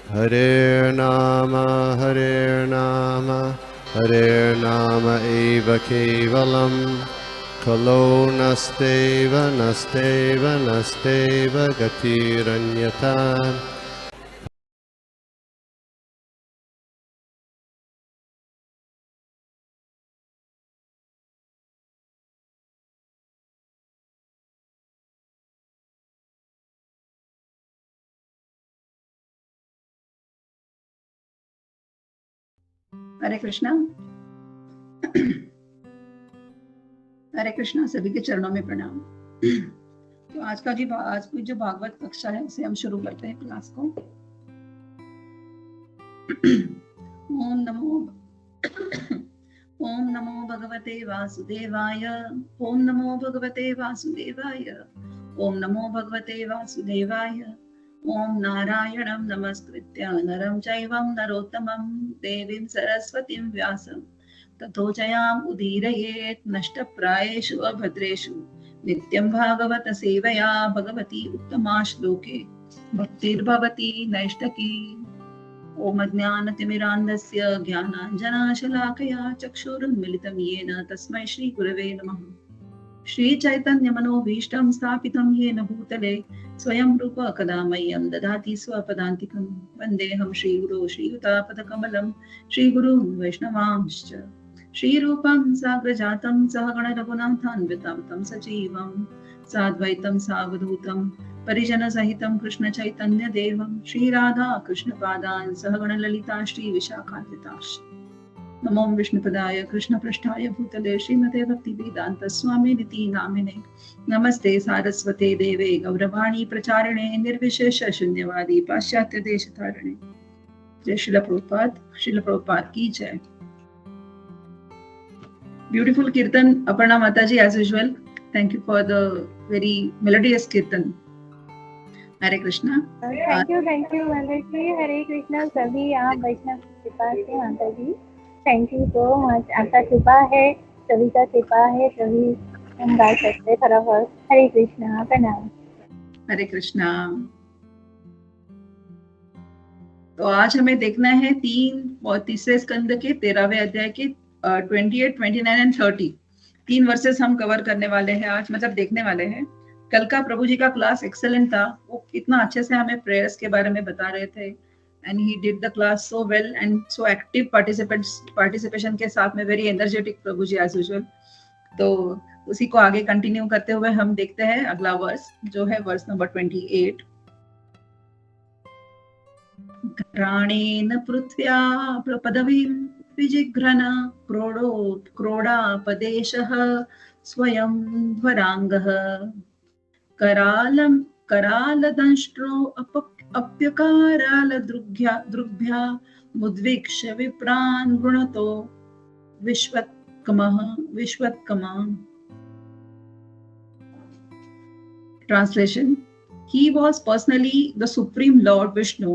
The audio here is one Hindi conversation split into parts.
Hare Nama Hare Nama eva kevalam Kalo nasteva nasteva nasteva gatiranyata. हरे कृष्णा। हरे कृष्णा, सभी के चरणों में प्रणाम। तो आज की जो भागवत कक्षा है उसे हम शुरू करते हैं क्लास को। ओम नमो भगवते वासुदेवाय। ओम नमो भगवते वासुदेवाय। ओम नमो भगवते वासुदेवाय। ओम नारायणं नमस्कृत्य नरं चैवं नरोत्तमं देवीं सरस्वतीं व्यासं ततो जयाम् उदीरयेत् नष्टप्रायेषु अभद्रेषु नित्यं भागवत सेवया भगवती उत्तमा श्लोके भक्तिर्भवति नैष्ठकी। ओम ज्ञानतिमिरान्धस्य ज्ञानाञ्जनशलाकया चक्षुरुन्मिलितं येन तस्मै श्रीगुरवे नमः। श्रीचैतन्यमनोभीष्टं स्थापितं येन भूतले स्वयं रूप कदा मह्यं ददाति स्वपदान्तिकं। वन्देऽहं श्रीगुरो श्रीयुतापदकमलं श्रीगुरून् वैष्णवांश्च। श्रीरूपं साग्रजातं सहगण रघुनाथान्वितं सजीवं साद्वैतं सावधूतं परिजनसहितं कृष्ण चैतन्य देवं श्रीराधा कृष्णपादान् सहगण ललिता श्रीविशाखान्विताश्च। नमो विष्णुपदाय कृष्णपृष्ठाय भूतले श्रीमते भक्तिवेदांत स्वामी निति नामिने। नमस्ते सारस्वते देवे गौरवाणी प्रचारिणे निर्विशेष शून्यवादी पाश्चात्य देशतारिणे। जय श्रील प्रभुपाद की जय। Beautiful kirtan, Aparna Mataji, as usual. Thank you for the very melodious kirtan. Hare Krishna. Thank you माताजी। हरे कृष्णा सभी आप वैष्णव की कृपा से माताजी, थैंक यू सो मच। आपका कृपा है, सभी का कृपा है, सभी हम गा सकते फटाफट। हरे कृष्णा, प्रणाम। हरे कृष्णा। तो आज हमें देखना है तीसरे स्कंद के 13वें अध्याय के 28, 29 एंड 30 तीन वर्सेस हम कवर करने वाले हैं आज, मतलब देखने वाले हैं। कल का प्रभु जी का क्लास एक्सेलेंट था, वो इतना अच्छे से हमें प्रेयर्स के बारे में बता रहे थे and he did the class so well and so active participation के साथ में, वेरी एनर्जेटिक प्रभु जी एज यूजुअल। तो उसी को आगे कंटिन्यू करते हुए हम देखते हैं अगला वर्स जो है वर्स नंबर 28। घ्राणेन पृथ्व्या पदवीं विजिघ्रन क्रोडापदेशः स्वयं ध्वराङ्गः करालदंष्ट्रो अप्यकारालदृग्भ्या मुद्वीक्ष्य विप्रान् गृणतो विश्वत्कमः। Translation: He was personally the Supreme Lord Vishnu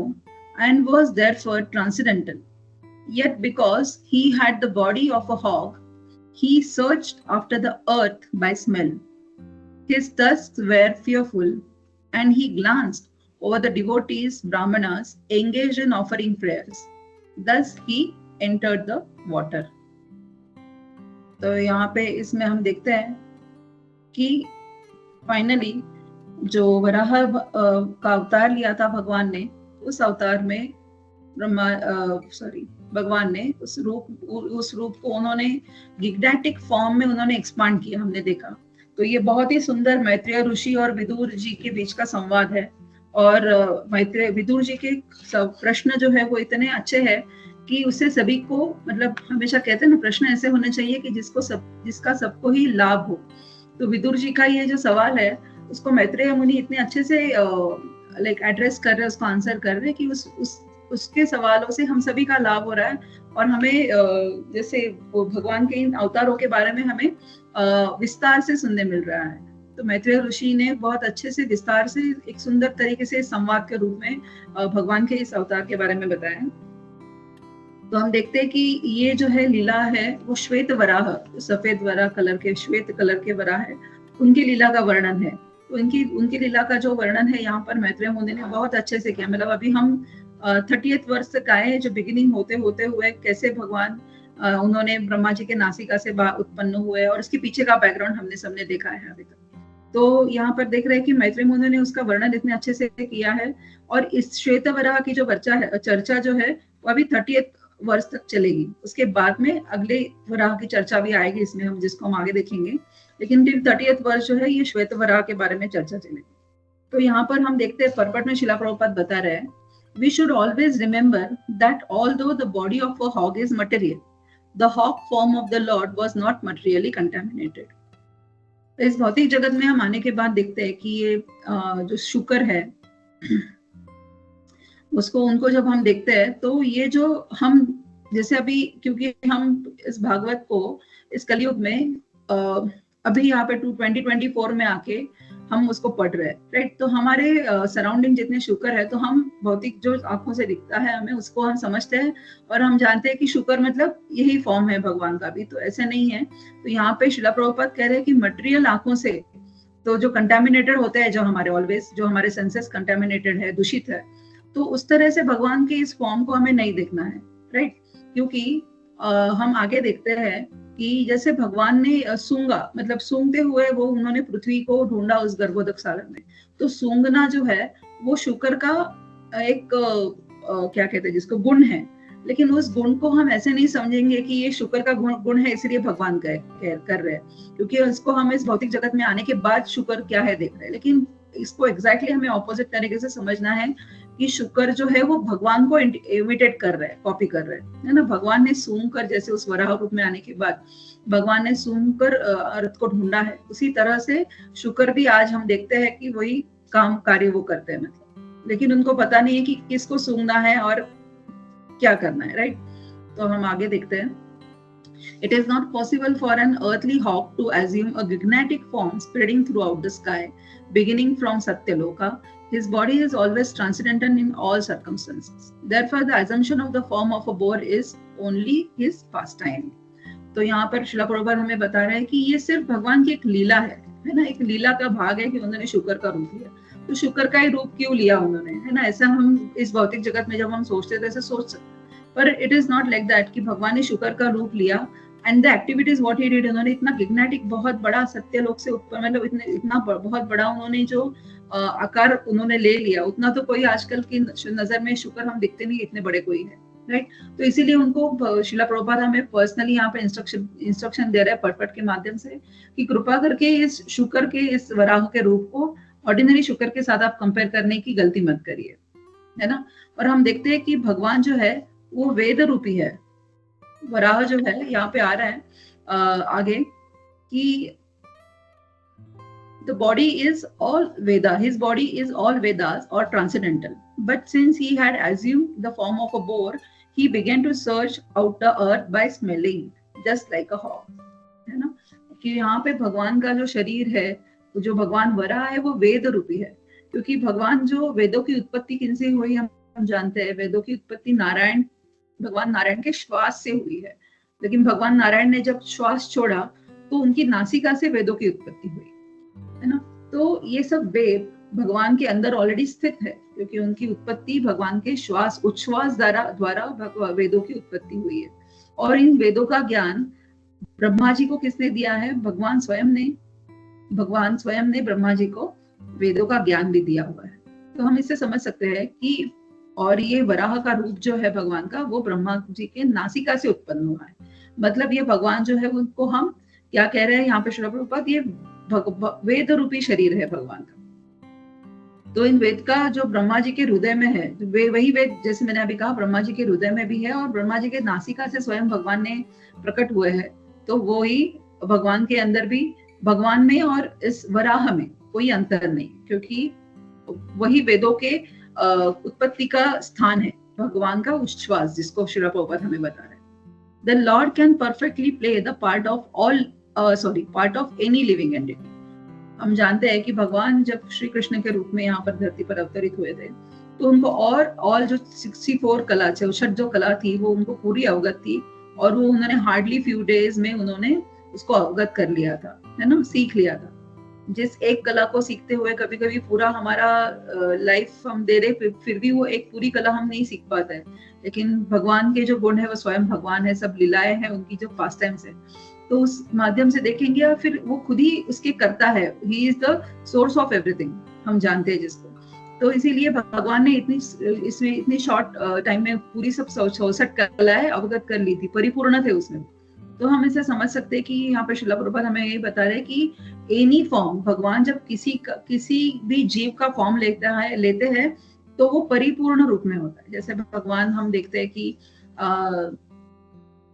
and was therefore transcendental. Yet because he had the body of a hog, he searched after the earth by smell. His tusks were fearful, and he glanced over the devotees, brahmanas, engaged in offering prayers. Thus he entered the water. तो यहाँ पे इसमें हम देखते हैं कि फाइनली जो वराह का अवतार लिया था भगवान ने, उस अवतार में भगवान ने उस रूप को उन्होंने गिगडैटिक फॉर्म में उन्होंने एक्सपांड किया, हमने देखा। तो ये बहुत ही सुंदर मैत्रेय ऋषि और विदुर जी के बीच का संवाद है। और विदुर जी के प्रश्न जो है वो इतने अच्छे हैं कि उससे सभी को, मतलब हमेशा कहते हैं ना, प्रश्न ऐसे होने चाहिए कि जिसका सबको ही लाभ हो। तो विदुर जी का ये जो सवाल है उसको मैत्रेय मुनि इतने अच्छे से लाइक एड्रेस कर रहे हैं, उसको आंसर कर रहे हैं कि उसके सवालों से हम सभी का लाभ हो रहा है। और हमें जैसे भगवान के इन अवतारों के बारे में हमें विस्तार से सुनने मिल रहा है। तो मैत्रेय ऋषि ने बहुत अच्छे से विस्तार से एक सुंदर तरीके से संवाद के रूप में भगवान के इस अवतार के बारे में बताया। तो हम देखते हैं कि ये जो है लीला है वो श्वेत वराह, सफेद वराह कलर के, श्वेत कलर के वराह है, उनकी लीला का वर्णन है। तो उनकी लीला का जो वर्णन है यहाँ पर मैत्रेय मुनि ने बहुत अच्छे से किया। मतलब अभी हम 30th वर्ष तक आए, जो बिगिनिंग होते होते हुए कैसे भगवान उन्होंने ब्रह्मा जी के नासिका से उत्पन्न हुए, और उसके पीछे का बैकग्राउंड हमने सबने देखा है अभी तक। तो यहाँ पर देख रहे हैं कि मैत्रेय मुनि ने उसका वर्णन इतने अच्छे से किया है। और इस श्वेत वराह की जो चर्चा जो है वो अभी 30th वर्ष तक चलेगी। उसके बाद में अगले वराह की चर्चा भी आएगी इसमें, हम जिसको हम आगे देखेंगे। लेकिन 30th वर्ष जो है ये श्वेत वराह के बारे में चर्चा चलेगी। तो यहाँ पर हम देखते हैं परपट में शिला प्रभुपाद बता रहे हैं, we should always remember that although the body of a hog is material, the hog form of the Lord was not materially contaminated. इस भौतिक जगत में हम आने के बाद देखते हैं कि ये जो शुक्र है उसको उनको जब हम देखते हैं तो ये जो हम जैसे अभी, क्योंकि हम इस भागवत को इस कलयुग में अभी यहाँ पे 2024 में आके हम उसको पढ़ रहे हैं, राइट। तो हमारे सराउंडिंग जितने शुक्र है, तो हम भौतिक जो आंखों से दिखता है हमें उसको हम समझते हैं और हम जानते हैं कि शुक्र मतलब यही फॉर्म है भगवान का भी। तो ऐसा नहीं है। तो यहाँ पे शिला प्रभुपाद कह रहे हैं कि मटेरियल आंखों से तो जो कंटामिनेटेड होता है, जो हमारे ऑलवेज जो हमारे सेंसेस कंटामिनेटेड है, दूषित है, तो उस तरह से भगवान के इस फॉर्म को हमें नहीं देखना है, राइट। क्योंकि हम आगे देखते हैं कि जैसे भगवान ने सूंगा, मतलब सूंघते हुए वो उन्होंने पृथ्वी को ढूंढा उस गर्भोदक सागर में। तो सूंघना जो है वो शुक्र का एक क्या कहते हैं जिसको गुण है। लेकिन उस गुण को हम ऐसे नहीं समझेंगे कि ये शुक्र का गुण है इसलिए भगवान कर रहे हैं, क्योंकि इसको हम इस भौतिक जगत में आने के बाद शुक्र क्या है देख रहे हैं। लेकिन इसको एग्जैक्टली हमें ऑपोजिट तरीके से समझना है कि शुक्र जो है वो भगवान को इमिटेट कर रहे हैं, कॉपी कर रहे हैं, है ना। भगवान ने सूंघ कर, जैसे उस वराह रूप में आने के बाद भगवान ने सूंघ कर अर्थ को ढूंढा है, उसी तरह से शुक्र भी आज हम देखते हैं कि वही काम कार्य वो करते हैं, मतलब। लेकिन उनको पता नहीं है कि किसको सूंघना है और क्या करना है, राइट। तो हम आगे देखते हैं। It is not possible for an earthly hawk to assume a gignatic form spreading throughout the sky, beginning from Satyaloka. His body is always transcendental in all circumstances. Therefore, the assumption of the form of a boar is only his pastime. तो यहाँ पर शिला प्रभुपाद हमें बता रहे हैं कि ये सिर्फ भगवान की एक लीला है ना। एक लीला का भाग है कि उन्होंने शुक्र का रूप लिया। तो शुक्र का ही रूप क्यों लिया उन्होंने, है ना। ऐसा हम इस भौतिक जगत में जब हम सोचते थे ऐसे सोच सकते, पर it is not like that कि भगवान ने शुक्र का रूप लिया and the activities what he did, उन्होंने इतना गिग्नेटिक बहुत बड़ा सत्यलोक से उत्पन्न, मतलब इतना बहुत बड़ा उन्होंने जो आकार उन्होंने ले लिया, उतना तो कोई आजकल की नजर में शुक्र हम दिखते नहीं इतने बड़े कोई है, राइट। तो इसीलिए उनको शिला प्रभुपाद हमें पर्सनली यहाँ पे इंस्ट्रक्शन दे रहे हैं परपट के माध्यम से कि कृपा करके इस शुक्र के इस वराह के रूप को ऑर्डिनरी शुक्र के साथ आप कंपेयर करने की गलती मत करिए, है ना। और हम देखते हैं कि भगवान जो है वो वेद रूपी है। वराह जो है यहाँ पे आ रहा है आगे कि the body is all Veda, his body is all Vedas or transcendental. But since he had assumed the form of a boar, he began to search out the earth by smelling, just like a hawk. है ना, कि यहाँ पे भगवान का जो शरीर है, जो भगवान वराह है, वो वेद रूपी है। क्योंकि भगवान जो वेदों की उत्पत्ति किनसे हुई हम जानते हैं। वेदों की उत्पत्ति भगवान नारायण के श्वास से हुई है। लेकिन भगवान नारायण ने जब श्वास छोड़ा तो उनकी नासिका से वेदों की उत्पत्ति हुई, है ना। तो ये सब वेद भगवान के अंदर ऑलरेडी स्थित है, क्योंकि उनकी उत्पत्ति भगवान के उच्छ्वास द्वारा वेदों की उत्पत्ति हुई है। और इन वेदों का ज्ञान ब्रह्मा जी को किसने दिया है? भगवान स्वयं ने ब्रह्मा जी को वेदों का ज्ञान भी दिया हुआ है। तो हम इससे समझ सकते हैं कि और ये वराह का रूप जो है भगवान का, वो ब्रह्मा जी के नासिका से उत्पन्न हुआ है। मतलब ये भगवान जो है उनको हम क्या कह रहे हैं यहाँ पे शिला प्रभुपाद, ये वेद रूपी शरीर है भगवान का। तो इन वेद का जो ब्रह्मा जी के हृदय में है, वही वेद जैसे मैंने अभी कहा ब्रह्मा जी के हृदय में भी है और ब्रह्मा जी के नासिका से स्वयं भगवान ने प्रकट हुए हैं। तो वो ही भगवान के अंदर भी, भगवान में और इस वराह में कोई अंतर नहीं, क्योंकि वही वेदों के उत्पत्ति का स्थान है, भगवान का उच्छ्वास, जिसको शिला प्रभुपाद हमें बता रहे हैं। The Lord can perfectly play the part of any living entity. हम जानते हैं कि भगवान जब श्री कृष्ण के रूप में यहाँ पर धरती पर अवतरित हुए थे, तो उनको और जो 64 कला, 66 जो कला थी, वो उनको पूरी अवगत थी और वो उन्होंने हार्डली फ्यू डेज में उन्होंने उसको अवगत कर लिया था, है ना, सीख लिया था। जिस एक कला को सीखते हुए कभी कभी पूरा हमारा लाइफ हम दे रहे, फिर भी वो एक पूरी कला हम नहीं सीख पाते हैं। लेकिन भगवान के जो गुण है वो स्वयं भगवान है, सब लीलाएं हैं उनकी, जो पास टाइम्स है, तो उस माध्यम से देखेंगे और फिर वो खुद ही उसके करता है। He is the source of everything, हम जानते हैं जिसको। तो इसीलिए भगवान ने इसमें इतनी शॉर्ट टाइम में पूरी सब 64 कलाएं अवगत कर ली थी, परिपूर्ण थे उसमें। तो हम इसे समझ सकते हैं कि यहाँ पे श्रील प्रभुपाद हमें ये बता रहे कि एनी फॉर्म, भगवान जब किसी भी जीव का फॉर्म लेते हैं तो वो परिपूर्ण रूप में होता है। जैसे भगवान हम देखते हैं कि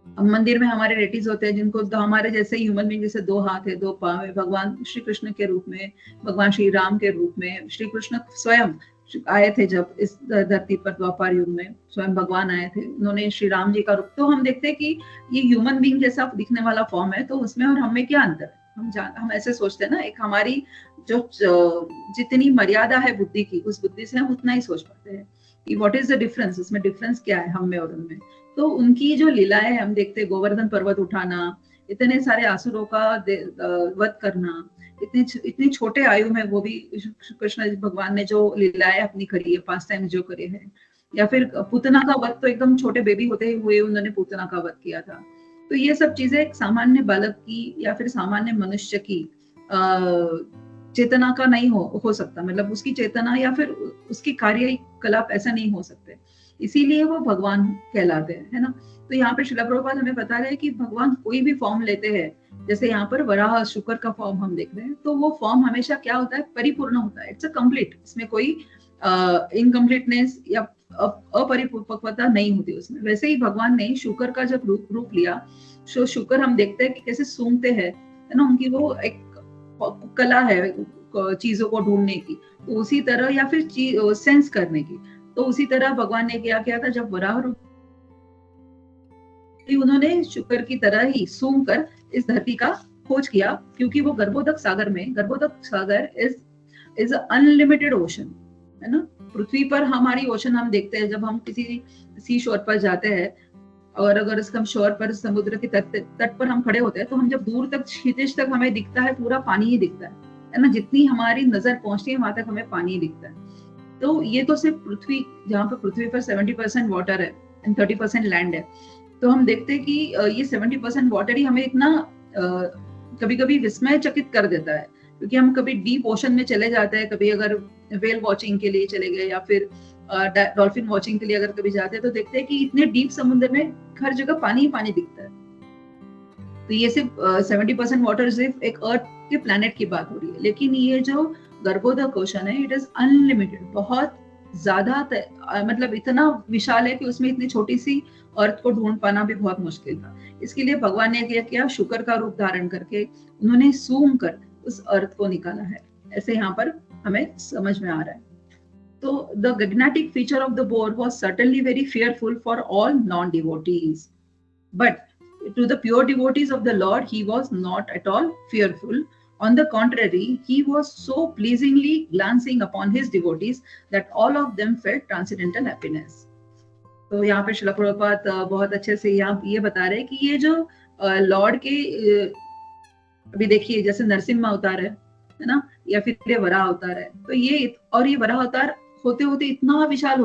मंदिर में हमारे रिलेटिव्स होते हैं जिनको हमारे जैसे ह्यूमन बीइंग, जैसे 2 हाथ है 2 पांव है, भगवान श्री कृष्ण के रूप में, भगवान श्री राम के रूप में, श्री कृष्ण स्वयं आए थे जब इस धरती पर द्वापर युग में, स्वयं भगवान आए थे, उन्होंने श्री राम जी का रूप। तो हम देखते हैं कि ये ह्यूमन बीइंग जैसा दिखने वाला फॉर्म है, तो उसमें और हमें क्या अंतर है? हम ऐसे सोचते हैं ना, एक हमारी जो जितनी मर्यादा है बुद्धि की, उस बुद्धि से हम उतना ही सोच पाते हैं कि व्हाट इज द डिफरेंस, उसमें डिफरेंस क्या है हम में और उनमें। तो उनकी जो लीलाएं हम देखते हैं, गोवर्धन पर्वत उठाना, इतने सारे असुरों का वध करना, इतनी छोटे आयु में वो भी कृष्ण भगवान ने जो लीलाएं अपनी करी है, पास टाइम जो करे हैं, या फिर पूतना का वध तो एकदम छोटे बेबी होते हुए उन्होंने पूतना का वध किया था। तो ये सब चीजें एक सामान्य बालक की या फिर सामान्य मनुष्य की चेतना का नहीं हो सकता, मतलब उसकी चेतना या फिर उसकी कार्यकलाप ऐसा नहीं हो सकते, इसीलिए वो भगवान कहलाते हैं, है ना। तो यहाँ पे श्रील प्रभुपाद हमें बता रहे हैं कि भगवान कोई भी फॉर्म लेते हैं, जैसे यहाँ पर वराह शुक्र का फॉर्म हम देख रहे हैं, तो वो फॉर्म हमेशा क्या होता है? परिपूर्ण होता है, इट्स अ कंप्लीट, इसमें कोई इनकम्प्लीटनेस या अपरिपक्वता नहीं होती उसमें। वैसे ही भगवान ने शुक्र का जब रूप लिया, शुक्र हम देखते हैं कि कैसे सूंघते हैं, है ना, उनकी वो एक कला है चीजों को ढूंढने की, तो उसी तरह, या फिर सेंस करने की, तो उसी तरह भगवान ने क्या किया था, जब वराह रूप उन्होंने शुक्र की तरह ही सूंघ कर इस धरती का खोज किया, क्योंकि वो गर्भोदक सागर इज अनलिमिटेड ओशन, है ना। पृथ्वी पर हमारी ओशन हम देखते हैं, जब हम किसी सी शोर पर जाते हैं, और अगर हम शोर पर, समुद्र के तट पर हम खड़े होते हैं, तो हम जब दूर तक, क्षितिज तक हमें दिखता है, पूरा पानी ही दिखता है ना, जितनी हमारी नजर पहुंचती है वहां तक हमें पानी ही दिखता है। तो ये तो सिर्फ पृथ्वी, जहाँ पर पृथ्वी पर 70% वाटर है एंड 30% लैंड है। तो हम देखते हैं कि ये 70% वाटर ही हमें इतना कभी कभी विस्मय चकित कर देता है, क्योंकि हम कभी डीप ओशन में चले जाते हैं, कभी अगर वेल वॉचिंग के लिए चले गए या फिर डॉल्फिन वॉचिंग के लिए अगर कभी जाते हैं, तो देखते हैं कि इतने डीप समुद्र में हर जगह पानी ही पानी दिखता है। तो ये सिर्फ 70% वाटर सिर्फ एक अर्थ के प्लैनेट की बात हो रही है, लेकिन ये जो गर्भोदक ओशन है, इट इज अनलिमिटेड, बहुत ज्यादा, मतलब इतना विशाल है कि उसमें इतनी छोटी सी अर्थ को ढूंढ पाना भी बहुत मुश्किल था। इसके लिए भगवान ने क्या किया, शुक्र का रूप धारण करके उन्होंने सूंघ कर उस अर्थ को निकाला है, ऐसे यहाँ पर हमें समझ में आ रहा है। तो the magnetic feature of the boar was certainly very fearful for all non-devotees, but to the pure devotees of the Lord he was not at all fearful. On the contrary, he was so pleasingly glancing upon his devotees that all of them felt transcendental happiness. तो यहाँ पे श्रील प्रभुपाद बहुत अच्छे से यहाँ ये बता रहे हैं कि ये जो लॉर्ड के, अभी देखिए जैसे नरसिम्हा अवतार है ना, या फिर ये वराह अवतार है, तो ये वराह अवतार होते होते इतना विशाल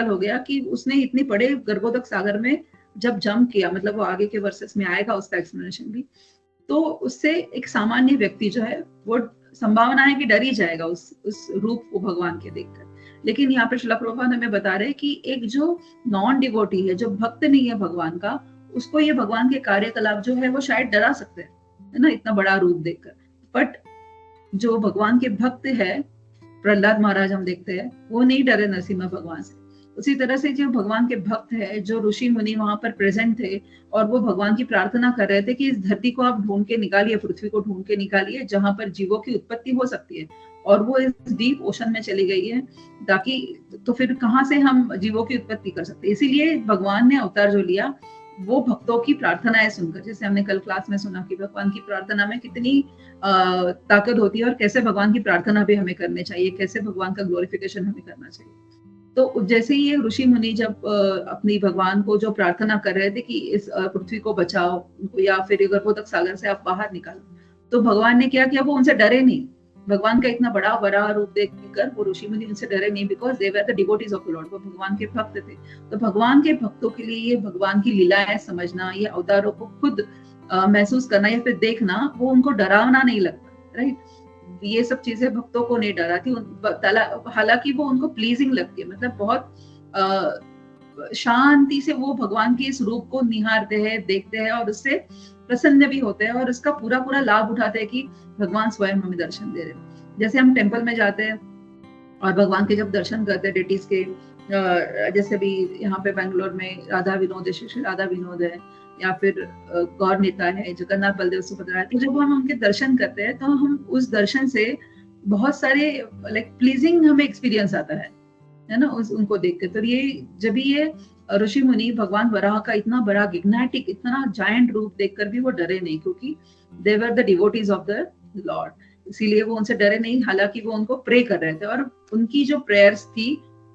हो गया कि उसने इतनी बड़े गर्भोदक सागर में जब जंप किया, मतलब वो आगे के वर्सेस में आएगा उसका एक्सप्लेनेशन भी, तो उससे एक सामान्य व्यक्ति जो है वो संभावना है कि डर ही जाएगा उस रूप को भगवान के देखकर। लेकिन यहाँ पर श्रील प्रभुपाद हमें बता रहे कि एक जो नॉन डिवोटी है, जो भक्त नहीं है भगवान का, उसको ये भगवान के कार्यकलाप जो है वो शायद डरा सकते हैं, है ना, इतना बड़ा रूप देखकर। बट जो भगवान के भक्त है, प्रहलाद महाराज हम देखते हैं, वो नहीं डरे नरसिम्हा भगवान से। उसी तरह से जो भगवान के भक्त है, जो ऋषि मुनि वहां पर प्रेजेंट थे और वो भगवान की प्रार्थना कर रहे थे कि इस धरती को आप ढूंढ के निकालिए, पृथ्वी को ढूंढ के निकालिए, जहां पर जीवों की उत्पत्ति हो सकती है, और वो इस डीप ओशन में चली गई है, ताकि तो फिर कहाँ से हम जीवों की उत्पत्ति कर सकते हैं। इसीलिए भगवान ने अवतार जो लिया, वो भक्तों की प्रार्थनाएं सुनकर, जैसे हमने कल क्लास में सुना कि भगवान की प्रार्थना में कितनी ताकत होती है, और कैसे भगवान की प्रार्थना भी हमें करनी चाहिए, कैसे भगवान का ग्लोरिफिकेशन हमें करना चाहिए। तो जैसे ही ये ऋषि मुनि जब अपनी भगवान को जो प्रार्थना कर रहे थे कि इस पृथ्वी को बचाओ, या फिर गर्भोदक सागर से आप बाहर निकालो, तो भगवान ने क्या किया, वो उनसे डरे नहीं। भगवान का इतना बड़ा बड़ा रूप देखकर वो ऋषि मुनि उनसे डरे नहीं, because they were the devotees of the Lord, वो भगवान के भक्त थे। तो भगवान के भक्तों के लिए ये भगवान की लीलाएं समझना, ये अवतारों को खुद महसूस करना या फिर देखना, वो उनको डरावना नहीं लगता, राइट। ये सब चीजें भक्तों को नहीं डराती, हालांकि वो उनको प्लीजिंग लगती है, मतलब बहुत शांति से वो भगवान के इस रूप को निहारते हैं, देखते हैं और उससे प्रसन्न भी होते हैं और उसका पूरा पूरा लाभ उठाते हैं कि भगवान स्वयं हमें दर्शन दे रहे हैं। जैसे हम टेम्पल में जाते हैं और भगवान के जब दर्शन करते हैं डेटीज के, जैसे भी यहाँ पे बेंगलोर में राधा विनोद है, श्री राधा विनोद है, या फिर गौर नेता है, जगन्नाथ बलदेव सुभद्रा है, तो जब हम उनके दर्शन करते हैं तो हम उस दर्शन से बहुत सारे लाइक प्लीजिंग हमें एक्सपीरियंस आता है ना, उनको देख के। तो ये जब भी ये ऋषि मुनि भगवान वराह का इतना बड़ा गिग्नाटिक, इतना जायंट रूप देखकर भी वो डरे नहीं, क्योंकि they were the devotees of the lord, इसीलिए वो उनसे डरे नहीं। हालांकि वो उनको प्रे कर रहे थे और उनकी जो प्रेयर्स थी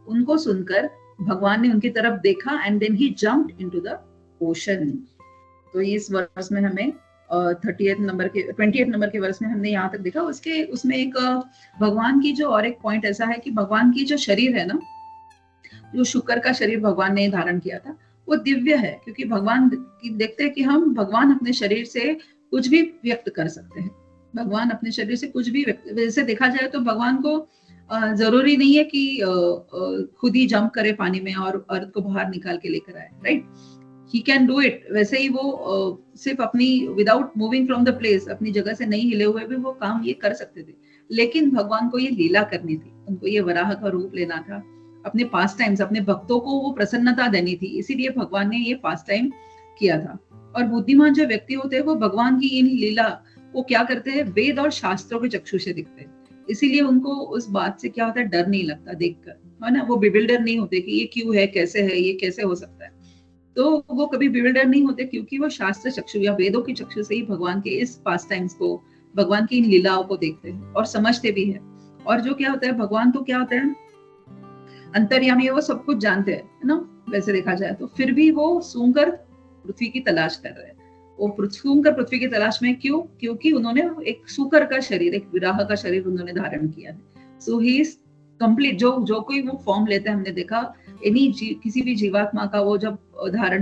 उनको सुनकर भगवान ने उनकी तरफ देखा and then he jumped into the ocean. तो इस वर्ष में हमें 28 नंबर के वर्ष में हमने यहाँ तक देखा। उसमें एक भगवान की जो और एक पॉइंट ऐसा है कि भगवान की जो शरीर है ना, जो शुक्र का शरीर भगवान ने धारण किया था, वो दिव्य है, क्योंकि भगवान देखते हैं कि हम भगवान अपने शरीर से कुछ भी व्यक्त कर सकते हैं। भगवान अपने शरीर से कुछ भी व्यक्त, वैसे देखा जाए तो भगवान को जरूरी नहीं है कि खुद ही जंप करे पानी में और अर्थ को बाहर निकाल के लेकर आए, right. He can do it. वैसे ही वो सिर्फ अपनी without moving from the place, अपनी जगह से नहीं हिले हुए भी वो काम ये कर सकते थे, लेकिन भगवान को ये लीला करनी थी, उनको ये वराह का रूप लेना था, अपने पास टाइम्स, अपने भक्तों को वो प्रसन्नता देनी थी, इसीलिए भगवान ने ये पास टाइम किया था। और बुद्धिमान जो व्यक्ति होते हैं वो भगवान की इन लीला को क्या करते हैं, वेद और शास्त्रों के चक्षु से दिखते हैं, इसीलिए उनको उस बात से क्या होता है, डर नहीं लगता देखकर, है ना। वो बिविल्डर नहीं होते कि ये क्यों है, कैसे है, ये कैसे हो सकता है, तो वो कभी बिविल्डर नहीं होते, क्योंकि वो शास्त्र चक्षु या वेदों की चक्षु से ही भगवान के इस पास टाइम्स को, भगवान की इन लीलाओं को देखते हैं और समझते भी है। और जो क्या होता है, भगवान तो क्या होता है, अंतर्यामी है, वो सब कुछ जानते हैं, है ना, वैसे देखा जाए तो। फिर भी वो सूंघकर पृथ्वी की तलाश कर रहे हैं। वो सूंघकर पृथ्वी की तलाश में क्यों? क्योंकि उन्होंने एक सूकर का शरीर, एक विराह का शरीर उन्होंने धारण किया है। सो ही इज कंप्लीट। जो कोई वो फॉर्म लेते हैं, हमने देखा किसी भी जीवात्मा का वो जब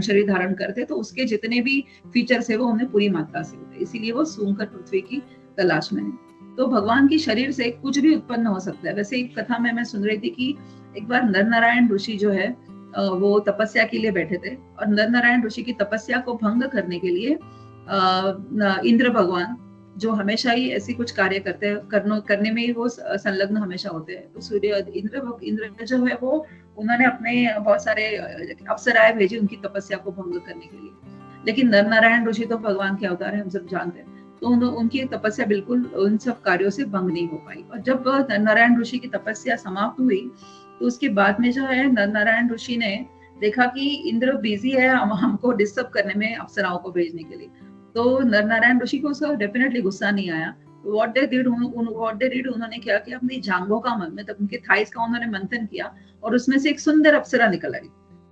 शरीर धारण करते तो उसके जितने भी फीचर्स है वो उन्हें पूरी मात्रा से होते, इसीलिए वो सूंघकर पृथ्वी की तलाश में है। तो भगवान की शरीर से कुछ भी उत्पन्न हो सकता है। वैसे एक कथा में मैं सुन रही थी कि एक बार नर नारायण ऋषि जो है वो तपस्या के लिए बैठे थे, और नर नारायण ऋषि की तपस्या को भंग करने के लिए इंद्र भगवान, जो हमेशा ही ऐसी कुछ कार्य करते हैं, करने में ही वो संलग्न हमेशा होते हैं, तो सूर्य इंद्र जो है वो, उन्होंने अपने बहुत सारे अप्सराएं भेजी उनकी तपस्या को भंग करने के लिए। लेकिन नर नारायण ऋषि तो भगवान के अवतार है, हम सब जानते हैं, तो उनकी तपस्या बिल्कुल उन सब कार्यों से भंग नहीं हो पाई। और जब नर नारायण ऋषि की तपस्या समाप्त हुई तो उसके बाद में जो है नर नारायण ऋषि ने देखा कि इंद्र बिजी है हमको डिस्टर्ब करने में, अप्सराओं को भेजने के लिए। तो नर नारायण ऋषि को उसका डेफिनेटली गुस्सा नहीं आया। व्हाट दे डिड, उन्होंने क्या किया, अपनी जांघों का मतलब उनके थाइस का उन्होंने मंथन किया और उसमें से एक सुंदर अप्सरा निकल आई।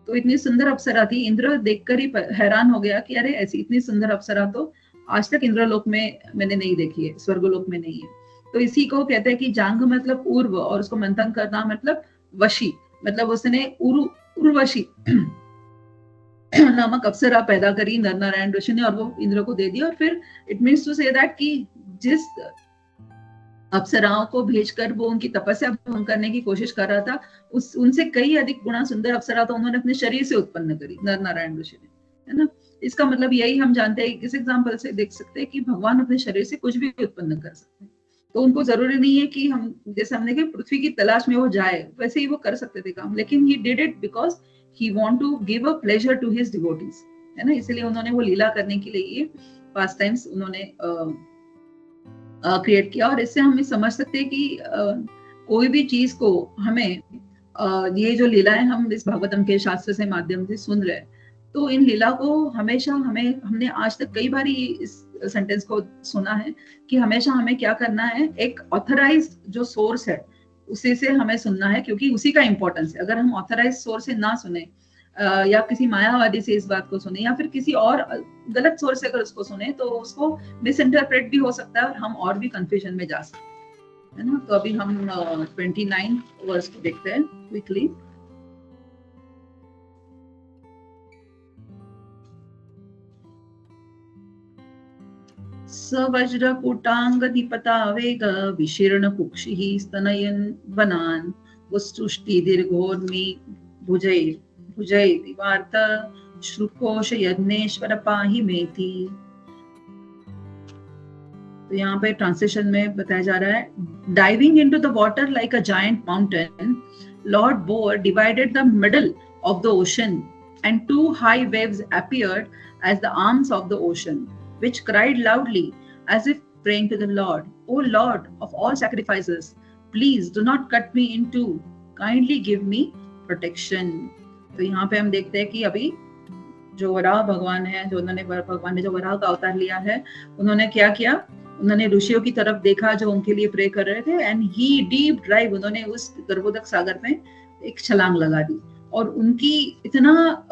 तो इतनी सुंदर अप्सरा थी, इंद्र देखकर ही हैरान हो गया कि अरे ऐसी इतनी सुंदर अप्सरा तो आज तक इंद्रलोक में मैंने नहीं देखी है, स्वर्गलोक में नहीं है। तो इसी को कहते हैं कि जांघ मतलब ऊर्व, और उसको मंथन करना मतलब वशी, मतलब उसने उर्वशी नामक अप्सरा पैदा करी नर नारायण ऋषि ने, और वो इंद्र को दे दी। और फिर it means to say that कि जिस अप्सराओं को भेजकर वो उनकी तपस्या भंग करने की कोशिश कर रहा था, उनसे कई अधिक गुना सुंदर अप्सरा तो उन्होंने अपने शरीर से उत्पन्न करी नर नारायण ऋषि ने, है ना। इसका मतलब यही हम जानते हैं, इस एग्जाम्पल से देख सकते हैं कि भगवान अपने शरीर से कुछ भी उत्पन्न कर सकते हैं। तो उनको जरूरी नहीं है कि हम, जैसे हमने कहा पृथ्वी की तलाश में वो जाए, वैसे ही वो कर सकते थे काम, लेकिन he did it because he want to give a pleasure to his devotees, है ना। इसलिए उन्होंने वो लीला करने के लिए ये पास टाइम्स उन्होंने क्रिएट किया। और इससे हम समझ सकते हैं कि कोई भी चीज को हमें ये जो लीलाएं हम इस भागवतम के शास्त्र से माध्यम से सुन रहे हैं, तो इन लीला को हमेशा हमने आज तक कई बार इस सेंटेंस को सुना है कि हमेशा हमें क्या करना है, एक ऑथराइज्ड जो सोर्स है उसी से हमें सुनना है, क्योंकि उसी का इंपॉर्टेंस है। अगर हम ऑथराइज्ड सोर्स से ना सुने, या किसी मायावादी से इस बात को सुने या फिर किसी और गलत सोर्स से अगर उसको सुने तो उसको मिस इंटरप्रेट भी हो सकता है और हम और भी कंफ्यूजन में जा सकते हैं, है ना। तो अभी हम 29 वर्स को देखते हैं क्विकली। सवज्रकुटाङ्गधिपतावेग विशीर्णकुक्षिः स्तनयन् वनान् वस्तुष्टि दीर्घोर्मि भुजैर्वार्त श्रुकोश यज्ञेश्वर पाहि मेति। तो यहाँ पे ट्रांसलेशन में बताया जा रहा है, diving into the water like a giant mountain, lord boar divided the middle of the ocean and two high waves appeared as the arms of the ocean, which cried loudly as if praying to the Lord, O Lord of all sacrifices, please do not cut me in two, kindly give me protection। तो यहाँ पे हम देखते हैं कि अभी जो वराह भगवान है, जो उन्होंने भगवान ने जो वराह का अवतार लिया है, उन्होंने क्या किया, उन्होंने ऋषियों की तरफ देखा जो उनके लिए प्रे कर रहे थे, एंड ही डीप ड्राइव, उन्होंने उस गर्भोदक सागर में एक छलांग लगा दी। और उनकी इतना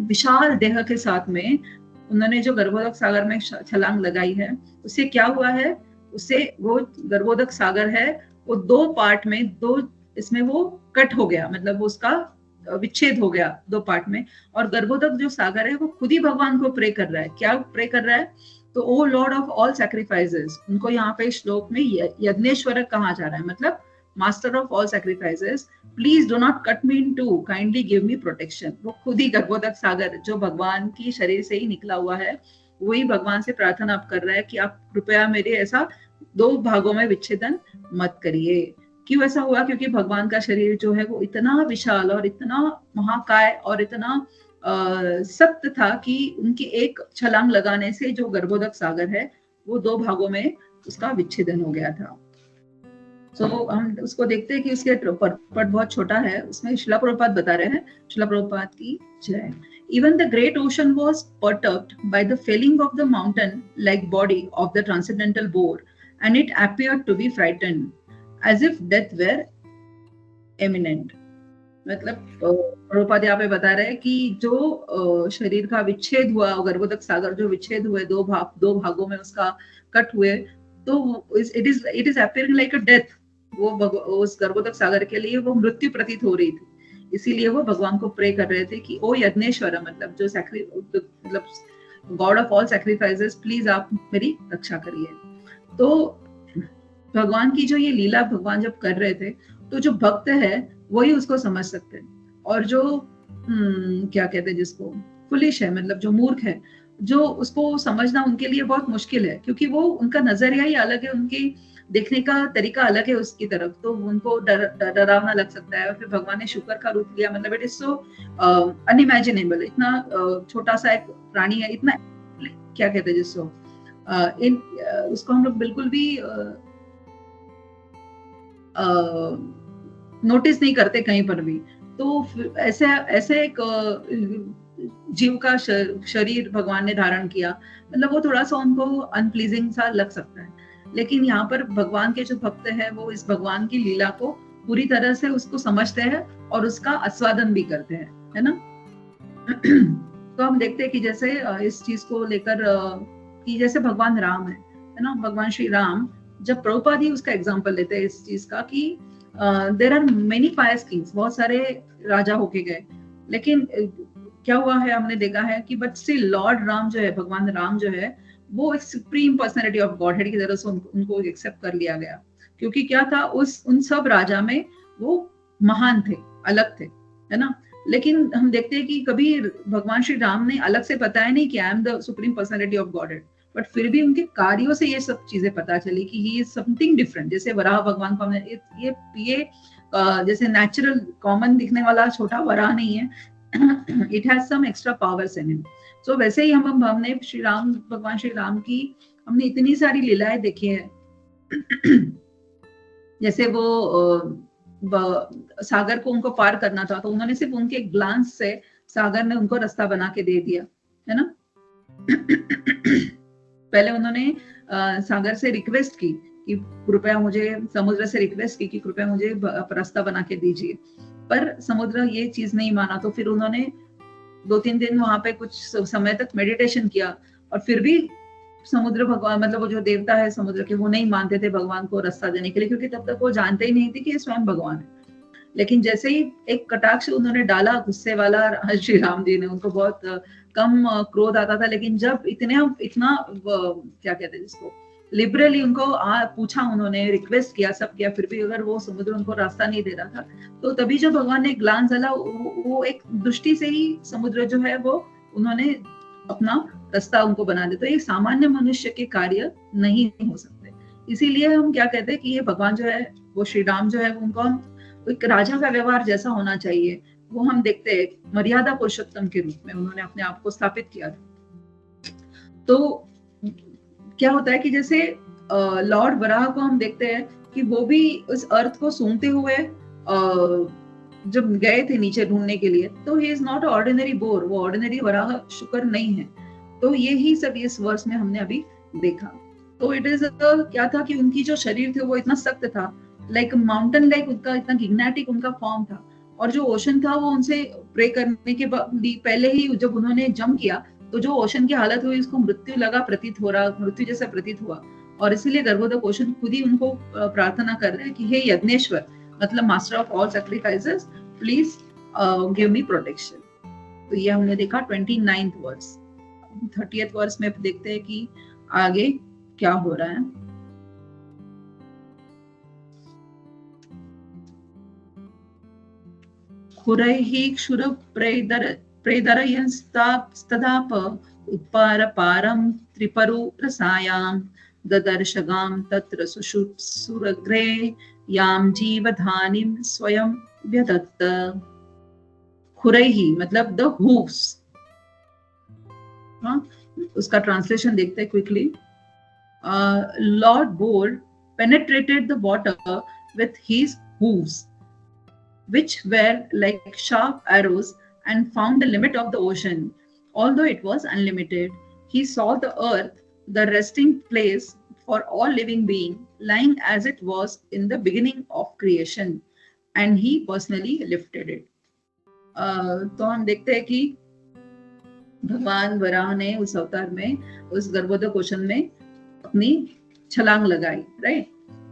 विशाल देह के साथ में उन्होंने जो गर्भोदक सागर में छलांग लगाई है, उससे क्या हुआ है, उससे वो गर्भोदक सागर है वो दो पार्ट में, इसमें वो कट हो गया, मतलब उसका विच्छेद हो गया दो पार्ट में। और गर्भोदक जो सागर है वो खुद ही भगवान को प्रे कर रहा है। क्या प्रे कर रहा है, तो ओ लॉर्ड ऑफ ऑल सैक्रिफाइसेस, उनको यहाँ पे श्लोक में यज्ञेश्वर कहा जा रहा है, मतलब master of all sacrifices, please do not cut me in two, kindly give me protection. वो खुद ही गर्भोदक सागर जो भगवान की शरीर से ही निकला हुआ है, वही भगवान से प्रार्थना आप कर रहा है कि आप कृपया मेरे ऐसा दो भागों में विच्छेदन मत करिए। क्यों ऐसा हुआ, क्योंकि भगवान का शरीर जो है वो इतना विशाल और इतना महाकाय और इतना सख्त था कि उनकी एक छलांग लगाने से जो गर्भोदक सागर है वो दो भागों में उसका विच्छेदन हो गया था। तो हम उसको देखते हैं कि उसके पट बहुत छोटा है, उसमें शिला प्रभुपाद बता रहे हैं, शिला प्रभुपाद की जय। Even the great ocean was perturbed by the failing of the mountain-like body of the transcendental boar, and it appeared to be frightened, as if death were imminent। मतलब प्रभुपाद यहाँ पे बता रहे हैं कि जो शरीर का विच्छेद हुआ, गर्भोदक सागर जो विच्छेद हुए, दो भागों में उसका कट हुए, तो it is appearing like a death। वो उस गर्भोदक सागर के लिए वो मृत्यु प्रतीत हो रही थी, इसीलिए वो भगवान को प्रे कर रहे थे कि ओ यज्ञेश्वर, मतलब जो मतलब God of all sacrifices, please आप मेरी रक्षा करिए। तो भगवान की जो ये लीला भगवान जब कर रहे थे, तो जो भक्त है वही उसको समझ सकते हैं, और जो क्या कहते हैं जिसको फुलिश है, मतलब जो मूर्ख है, जो उसको समझना उनके लिए बहुत मुश्किल है, क्योंकि वो उनका नजरिया ही अलग है, उनकी देखने का तरीका अलग है उसकी तरफ, तो उनको डरावना लग सकता है। और फिर भगवान ने शुक्र का रूप लिया, मतलब इट इज सो अनइमेजिनेबल, इतना छोटा सा एक प्राणी है, इतना क्या कहते हैं जिसको उसको हम लोग बिल्कुल भी नोटिस नहीं करते कहीं पर भी। तो ऐसे एक जीव का शरीर भगवान ने धारण किया, मतलब वो थोड़ा सा उनको अनप्लीजिंग सा लग सकता है, लेकिन यहाँ पर भगवान के जो भक्त हैं वो इस भगवान की लीला को पूरी तरह से उसको समझते हैं और उसका आस्वादन भी करते हैं, है ना। तो हम देखते हैं कि जैसे इस चीज को लेकर कि जैसे भगवान राम है ना, भगवान श्री राम, जब प्रभुपाद ही उसका एग्जाम्पल लेते हैं इस चीज का कि there are many pious kings, बहुत सारे राजा होके गए, लेकिन क्या हुआ है, हमने देखा है कि बट स्टिल लॉर्ड राम जो है, भगवान राम जो है, वो एक सुप्रीम पर्सनैलिटी ऑफ गॉडहेड की तरह से उनको एक्सेप्ट कर लिया गया, क्योंकि क्या था, उन सब राजा में वो महान थे, अलग थे, है ना। लेकिन हम देखते हैं कि कभी भगवान श्री राम ने अलग से बताया नहीं कि I am the supreme personality of godhead, but फिर भी उनके कार्यों से ये सब चीजें पता चली कि ही इज समथिंग डिफरेंट। जैसे वराह भगवान को हमने ये जैसे नेचुरल कॉमन दिखने वाला छोटा वराह नहीं है, it has some extra powers in him. So वैसे ही हमने भगवान श्री राम की हमने इतनी सारी लीलाएं देखी है। जैसे वो सागर को उनको पार करना था, तो उन्होंने सिर्फ उनके ग्लांस से सागर ने उनको रास्ता बना के दे दिया, है ना। पहले उन्होंने सागर से रिक्वेस्ट की कि कृपया मुझे, समुद्र से रिक्वेस्ट की कि कृपया मुझे रास्ता बना के दीजिए, पर समुद्र ये चीज नहीं माना, तो फिर उन्होंने 2-3 दिन वहां पे कुछ समय तक मेडिटेशन किया, और फिर भी समुद्र भगवान, मतलब वो जो देवता है समुद्र के, वो नहीं मानते थे भगवान को रास्ता देने के लिए, क्योंकि तब तक वो जानते ही नहीं थे कि ये स्वयं भगवान है। लेकिन जैसे ही एक कटाक्ष उन्होंने डाला गुस्से वाला श्री राम जी ने, उनको बहुत कम क्रोध आता था, लेकिन जब इतना क्या कहते हैं जिसको, लिबरली उनको पूछा, उन्होंने रिक्वेस्ट किया, सब किया, फिर भी अगर वो समुद्र उनको रास्ता नहीं दे रहा था, तो तभी जो भगवान ने ग्लांस डाला, वो एक दृष्टि से ही समुद्र जो है वो उन्होंने अपना रास्ता उनको बना दे। तो ये सामान्य मनुष्य के कार्य नहीं हो सकते। इसीलिए हम क्या कहते हैं कि ये भगवान जो है, वो श्री राम जो है, उनको हम एक राजा का व्यवहार जैसा होना चाहिए, वो हम देखते हैं मर्यादा पुरुषोत्तम के रूप में उन्होंने अपने आप को स्थापित किया था। तो क्या होता है कि जैसे लॉर्ड वराह को हम देखते हैं कि वो भी उस अर्थ को सूंघते हुए जब गए थे नीचे ढूंढने के लिए, तो he is not ordinary bore, वो ऑर्डिनरी वराह शुक्र नहीं है। तो यही सब इस वर्ष में हमने अभी देखा। तो इट इज क्या था कि उनकी जो शरीर थे वो इतना सख्त था, लाइक माउंटेन, लाइक उनका इतना गिग्नेटिक उनका फॉर्म था, और जो ओशन था वो उनसे प्रे करने के पहले ही जब उन्होंने जंप किया, तो जो ओशन की हालत हुई, उसको मृत्यु लगा, प्रतीत हो रहा, मृत्यु जैसा प्रतीत हुआ। और इसीलिए गर्भोदक ओशन खुद ही उनको प्रार्थना कर रहे हैं कि हे यज्ञेश्वर, मतलब master of all sacrifices, please give me protection. तो ये हमने देखा 29th वर्स। 30th वर्स में देखते हैं कि आगे क्या हो रहा है। खुरैः क्षुरप्रेदरयंस्तदाप उत्पारपारं त्रिपरुरसायां ददर्शगां तत्र सुरग्रे यां जीवधानिं स्वयं व्यदत्त। खुरैः मतलब द हूव्स, उसका ट्रांसलेशन देखते हैं quickly. Lord bore penetrated the water with his hooves, which were like sharp arrows, and found the limit of the ocean, although it was unlimited. He saw the earth, the resting place for all living being, lying as it was in the beginning of creation, and he personally lifted it. तो हम देखते हैं कि भगवान वराह ने उस अवतार में, उस गर्भोदक ओशन में अपनी छलांग लगाई, राइट।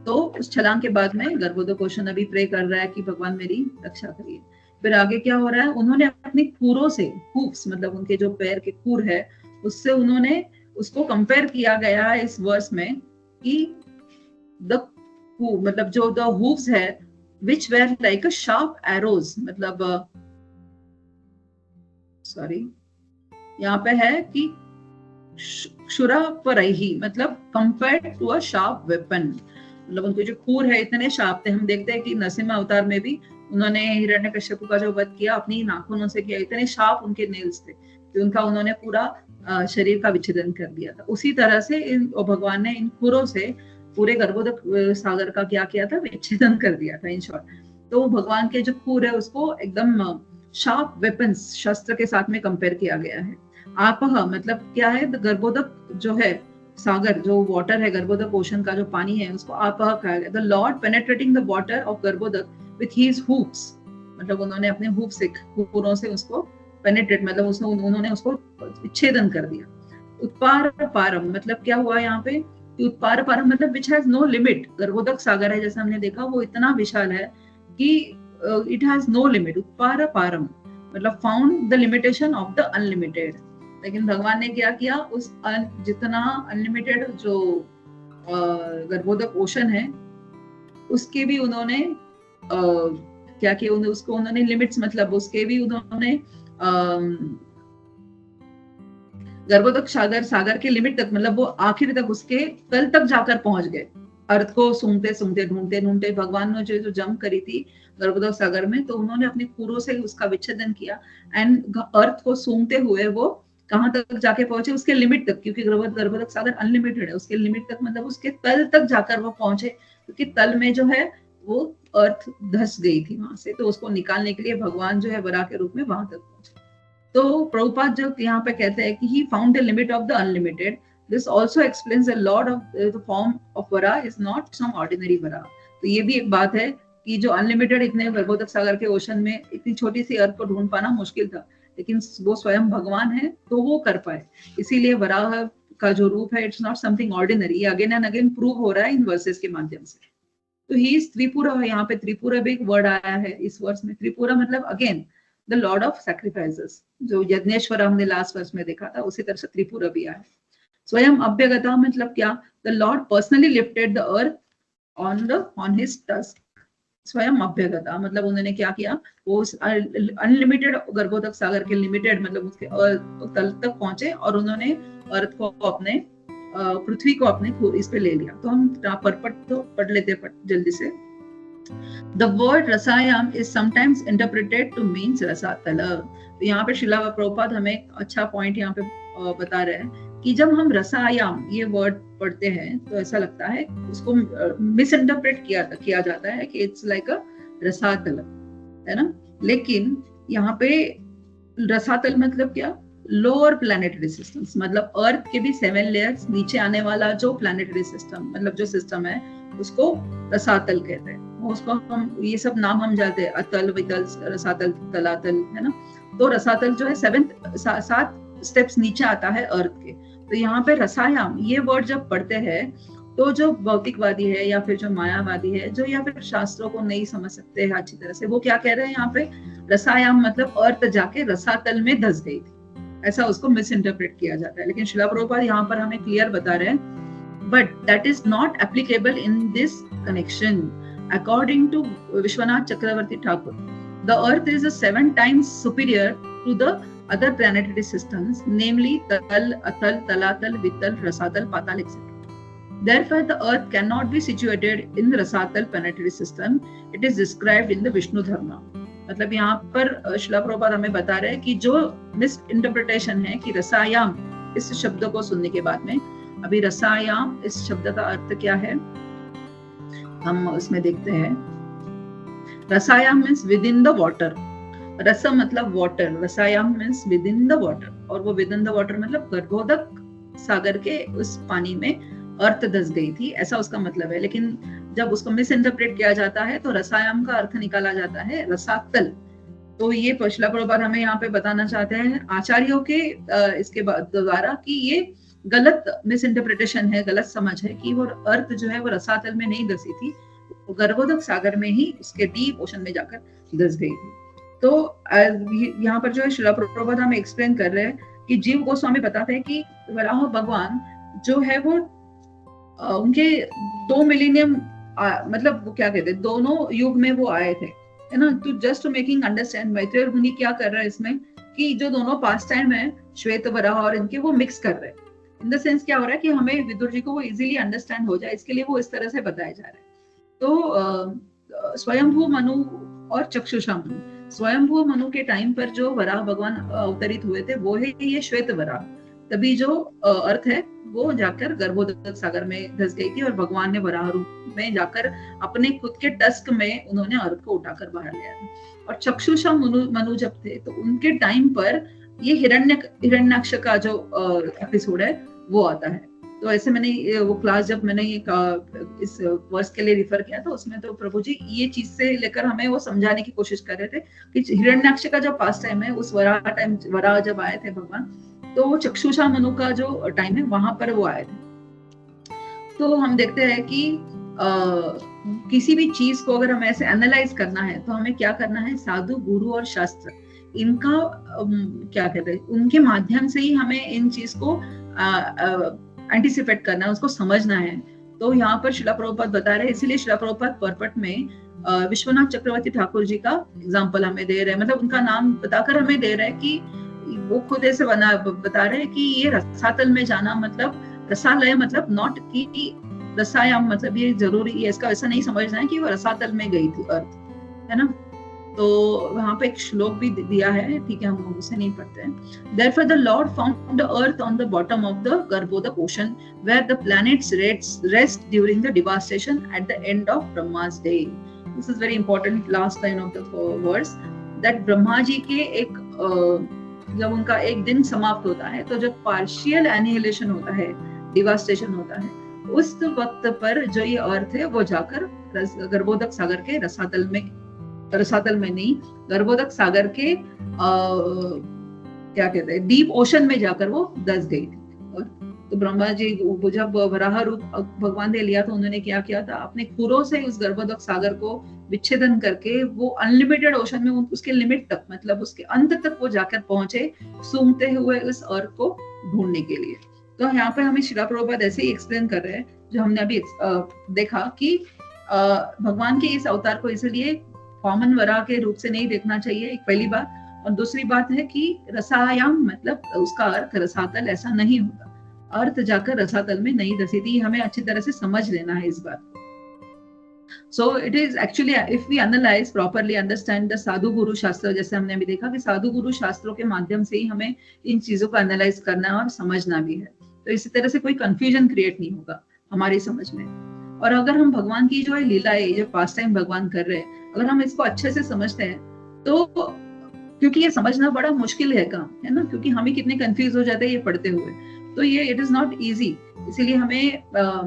तो उस छलांग के बाद में गर्भोदक ओशन अभी प्रे कर रहा है कि भगवान मेरी रक्षा करिए। फिर आगे क्या हो रहा है, उन्होंने अपने खूरों से, हूफ्स मतलब उनके जो पैर के खूर है, उससे उन्होंने उसको कंपेयर किया गया है इस वर्स में कि द मतलब जो द हूफ्स है, which were like a sharp arrows, मतलब सॉरी यहाँ पे है कि क्षुरपरैहि मतलब compared to a sharp weapon, मतलब उनके जो खूर है इतने शार्प थे। हम देखते हैं कि नरसिम्हा अवतार में भी उन्होंने हिरण्यकश्यप का जो वध किया अपनी नाखूनों से किया, इतने शार्प उनके नेल्स थे कि उनका उन्होंने पूरा शरीर का विच्छेदन कर दिया था। उसी तरह से भगवान ने इन खूरों से पूरे गर्भोदक सागर का क्या किया था, विच्छेदन कर दिया था इन शॉर्ट। तो भगवान के जो खूर है उसको एकदम शार्प वेपन्स, शस्त्र के साथ में कंपेयर किया गया है। आपह मतलब क्या है, गर्भोदक जो है सागर, जो वाटर है गर्भोदक ओशन का जो पानी है, उसको आपह कहा गया। The lord penetrating the water of Garbhodaka with his hoofs, मतलब उन्होंने अपने हूफ से, खूरों से उसको पेनेट्रेट मतलब उसने उन्होंने उसको विच्छेदन कर दिया। उत्पार पारम मतलब क्या हुआ यहाँ पे, उत्पार पारम मतलब which has no limit. Garbhodaka सागर है जैसा हमने देखा, वो इतना विशाल है कि इट हैज नो लिमिट। उत्पार पारम मतलब found the limitation of the unlimited. लेकिन भगवान ने क्या किया, उस जितना अनलिमिटेड जो गर्भोदक ओशन है उसके भी उन्होंने क्या किया, उसको उन्होंने लिमिट्स, मतलब उसके भी उन्होंने गर्भोदक सागर के लिमिट तक, मतलब वो आखिर तक उसके तल तक जाकर पहुंच गए। अर्थ को सूंघते सूंघते ढूंढते ढूंढते भगवान ने जो जंप करी थी गर्भोदक सागर में, तो उन्होंने अपने खूरों से उसका विच्छेदन किया एंड अर्थ को सूंघते हुए वो कहाँ तक जाके पहुंचे, उसके लिमिट तक, क्योंकि गर्भोदक सागर अनलिमिटेड है, उसके लिमिट तक मतलब उसके तल तक जाकर वो पहुंचे, क्योंकि तल में जो है वो अर्थ धस गई थी वहां से, तो उसको निकालने के लिए भगवान जो है वराह के रूप में वहां तक पहुंचे। तो प्रभुपाद जो यहाँ पे कहते हैं कि he found the limit of the unlimited. This also explains the Lord of the form of Vara is not some ordinary Vara. तो ये भी एक बात है कि जो अनलिमिटेड इतने गर्भोदक सागर के ओशन में इतनी छोटी सी अर्थ को ढूंढ पाना मुश्किल था, लेकिन वो स्वयं भगवान है तो वो कर पाए, इसीलिए वराह का जो रूप है it's not something ordinary, again and again prove हो रहा है इन वर्सेस के माध्यम से। तो ही इज त्रिपुरा, यहाँ पे त्रिपुरा भी एक वर्ड आया है इस वर्ष में। त्रिपुरा मतलब again the Lord of sacrifices, जो यज्ञेश्वर हमने लास्ट वर्ष में देखा था, उसी तरह से त्रिपुरा भी आया। स्वयं अभ्यगता मतलब क्या, the Lord personally lifted the earth on his tusk. स्वयं अभ्यगता मतलब उन्होंने क्या किया, वो अनलिमिटेड गर्भोदक सागर के लिमिटेड मतलब उसके तल तक पहुंचे और उन्होंने अर्थ को अपने पृथ्वी को अपने इस पे ले लिया। तो हम परपट तो पढ़ लेते हैं जल्दी से। The word रसायाम is sometimes interpreted to means रसातल। तो यहाँ पे शिला प्रभुपाद हमें एक अच्छा पॉइंट यहाँ पे बता रहे हैं कि जब हम रसायाम ये वर्ड पढ़ते हैं तो ऐसा लगता है उसको मिस इंटरप्रेट किया जाता है कि इट्स लाइक अ रसातल, है ना। लेकिन यहाँ पे रसातल मतलब क्या, लोअर प्लैनेटरी सिस्टम्स, मतलब अर्थ के भी 7 लेयर्स नीचे आने वाला जो प्लैनेटरी सिस्टम मतलब जो सिस्टम है उसको रसातल कहते हैं। उसको हम ये सब नाम हम जानते हैं, अतल, वितल, रसातल, तलातल, है ना। तो रसातल जो है 7 स्टेप्स नीचे आता है अर्थ के। तो यहाँ पे रसायाम ये वर्ड जब पढ़ते हैं तो जो भौतिकवादी है या फिर जो मायावादी है, जो या फिर शास्त्रों को नहीं समझ सकते हैं अच्छी तरह से, वो क्या कह रहे हैं यहाँ पे, रसायाम मतलब अर्थ जाके रसातल में धस गई थी, ऐसा उसको मिस इंटरप्रेट किया जाता है। लेकिन शिला प्रभुपाद यहाँ पर हमें क्लियर बता रहे हैं, but that is not applicable in this connection. According to Vishwanath Chakravarti Thakur, the earth is 7 times superior to the other planetary systems, namely Tal, Atal, Talatal, Vital, Rasatal, Patal, etc. Therefore, the earth cannot be situated in the Rasatal planetary system. It is described in the Vishnu Dharma. मतलब यहाँ पर शिला प्रभुपाद हमें बता रहे हैं कि जो मिस इंटरप्रिटेशन है कि रसायाम इस शब्द को सुनने के बाद में, अभी रसायाम इस शब्द का अर्थ क्या है हम उसमें देखते हैं। Rasayam means within the water, रस मतलब water, rasayam means within the water, और वो विद इन द वाटर मतलब गर्भोदक सागर के उस पानी में अर्थ धस गई थी, ऐसा उसका मतलब है। लेकिन जब उसको मिस इंटरप्रेट किया जाता है तो रसायाम का अर्थ निकाला जाता है रसातल। तो ये शिला प्रभुपाद हमें यहाँ पे बताना चाहते हैं आचार्यों के इसके द्वारा कि ये गलत मिस इंटरप्रिटेशन है, गलत समझ है कि वो अर्थ जो है वो रसातल में नहीं धसी थी, वो गर्भोदक सागर में ही उसके डीप ओशन में जाकर धस गई थी। तो यहाँ पर जो है शिला प्रभुपाद हमें एक्सप्लेन कर रहे हैं कि जीव गोस्वामी बताते हैं कि वराह भगवान जो है वो उनके 2 मिलेनियम मतलब वो क्या कहते हैं, दोनों युग में वो आए थे, है ना। तो just to making understand Maitreya और मुनि क्या कर रहे हैं इसमें कि जो दोनों पास्ट टाइम है श्वेत वराह और इनके, वो मिक्स कर रहे हैं। इन द सेंस क्या हो रहा है कि हमें विदुर जी को वो इजीली अंडरस्टैंड हो जाए, इसके लिए वो इस तरह से बताया जा रहा है। तो स्वयंभू मनु और चक्षुषा मनु, स्वयंभू मनु के टाइम पर जो वराह भगवान अवतरित हुए थे वो है ये श्वेत वराह। तभी जो अर्थ है वो जाकर गर्भोदक सागर में धस गई थी और भगवान ने वराह रूप में जाकर अपने खुद के टस्क में उन्होंने अर्थ को उठाकर बाहर लिया। और चक्षुषा मनु जब थे तो उनके टाइम पर ये हिरण्याक्ष का जो एपिसोड है वो आता है। तो ऐसे मैंने वो क्लास जब मैंने इस वर्स के लिए रिफर किया था उसमें तो प्रभु जी ये चीज से लेकर हमें वो समझाने की कोशिश कर रहे थे कि हिरण्याक्ष का जो पास्ट टाइम है उस वराह जब आए थे भगवान, तो वो चक्षुषा मनु का जो टाइम है वहां पर वो आए थे। तो हम देखते हैं कि किसी भी चीज को अगर हमें ऐसे एनालाइज करना है तो हमें क्या करना है, साधु, गुरु और शास्त्र, इनका क्या कहते हैं, उनके माध्यम से ही हमें इन चीज को एंटिसिपेट करना है, उसको समझना है। तो यहाँ पर शिला प्रभुपाद बता रहे हैं, इसीलिए शिला प्रभुपाद परपट में विश्वनाथ चक्रवर्ती ठाकुर जी का एग्जाम्पल हमें दे रहे हैं, मतलब उनका नाम बताकर हमें दे रहे हैं कि वो खुद ऐसे बता रहे हैं कि ये रसातल में जाना मतलब रसालय मतलब नॉट की रसायाम मतलब ये जरूरी है, इसका ऐसा नहीं समझना है कि वो रसातल में गई थी अर्थ, है ना। तो वहां पे एक श्लोक भी दिया है, ठीक है, हम उसे नहीं पढ़ते हैं। Therefore the Lord found the earth on the bottom of the Garbhodak ocean, where the planets rest during the devastation at the end of Brahma's day. This is very important last line of the verse, that Brahma ji के एक जब उनका एक दिन समाप्त होता है तो जब पार्शियल एनिहिलेशन होता है, डिवास्टेशन होता है, उस वक्त पर जो ये अर्थ है वो जाकर गर्भोदक सागर के रसातल में नहीं, गर्भोदक सागर के क्या कहते हैं डीप ओशन में जाकर वो दस गई थी। और तो ब्रह्मा जी जब वराह रूप भगवान ने लिया तो उन्होंने क्या किया था, अपने खुरों से उस गर्भोदक सागर को विच्छेदन करके वो अनलिमिटेड ओशन में उसके लिमिट तक, मतलब उसके अंत तक वो जाकर पहुंचे, सूंघते हुए उस अर्थ को ढूंढने के लिए। तो यहाँ पे हमें श्रीला प्रभुपाद ऐसे ही एक्सप्लेन कर रहे हैं जो हमने अभी देखा कि भगवान के इस अवतार को इसलिए कॉमन वराह के रूप से नहीं देखना चाहिए, एक पहली बात। और दूसरी बात है कि रसायाम मतलब उसका अर्थ रसातल ऐसा नहीं होता, अर्थ जाकर रसातल में नहीं दसी थी, हमें अच्छी तरह से समझ लेना है इस बात। So it is actually if we analyze properly understand the साधु गुरु शास्त्र, जैसे हमने अभी देखा कि साधु गुरु शास्त्रों के माध्यम से ही हमें इन चीजों को एनालाइज करना और समझना भी है, तो इसी तरह से कोई कंफ्यूजन क्रिएट नहीं होगा हमारी समझ में। और अगर हम भगवान की जो है लीला है, जो पास टाइम भगवान कर रहे हैं, अगर हम इसको अच्छे से समझते हैं तो, क्योंकि ये समझना बड़ा मुश्किल है काम, है ना, क्योंकि हम ही कितने कंफ्यूज हो जाते हैं ये पढ़ते हुए, तो ये इट इज नॉट इजी। इसीलिए हमें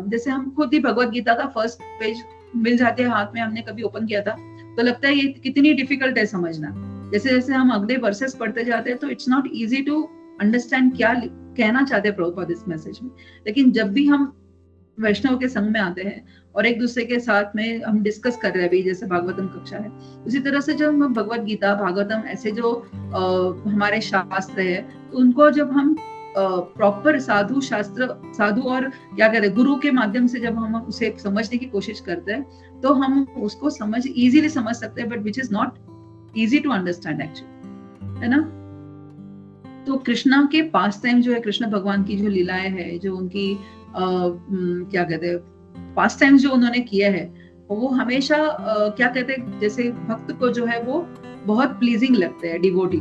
जैसे हम खुद ही भगवत गीता का फर्स्ट पेज मिल जाते हैं हाथ में, हमने कभी ओपन किया था तो लगता है ये कितनी डिफिकल्ट है समझना। जैसे जैसे हम अगले वर्सेस पढ़ते जाते हैं तो it's not easy to understand क्या कहना चाहते हैं प्रभुपाद इस मैसेज में। लेकिन जब भी हम वैष्णव के संग में आते हैं और एक दूसरे के साथ में हम डिस्कस कर रहे हैं, अभी जैसे भागवतम कक्षा है, उसी तरह से जब हम भगवत गीता भागवतम ऐसे जो हमारे शास्त्र है, तो उनको जब हम प्रॉपर साधु शास्त्र, साधु और क्या कहते हैं गुरु के माध्यम से जब हम उसे समझने की कोशिश करते हैं तो हम उसको इजीली समझ सकते हैं, but which is not easy to understand actually, है ना। तो कृष्णा के पास टाइम जो है, कृष्ण भगवान की जो लीलाएं है, जो उनकी क्या कहते हैं पास टाइम जो उन्होंने किया है, वो हमेशा क्या कहते हैं जैसे भक्त को जो है वो बहुत प्लीजिंग लगते हैं, डिवोटी।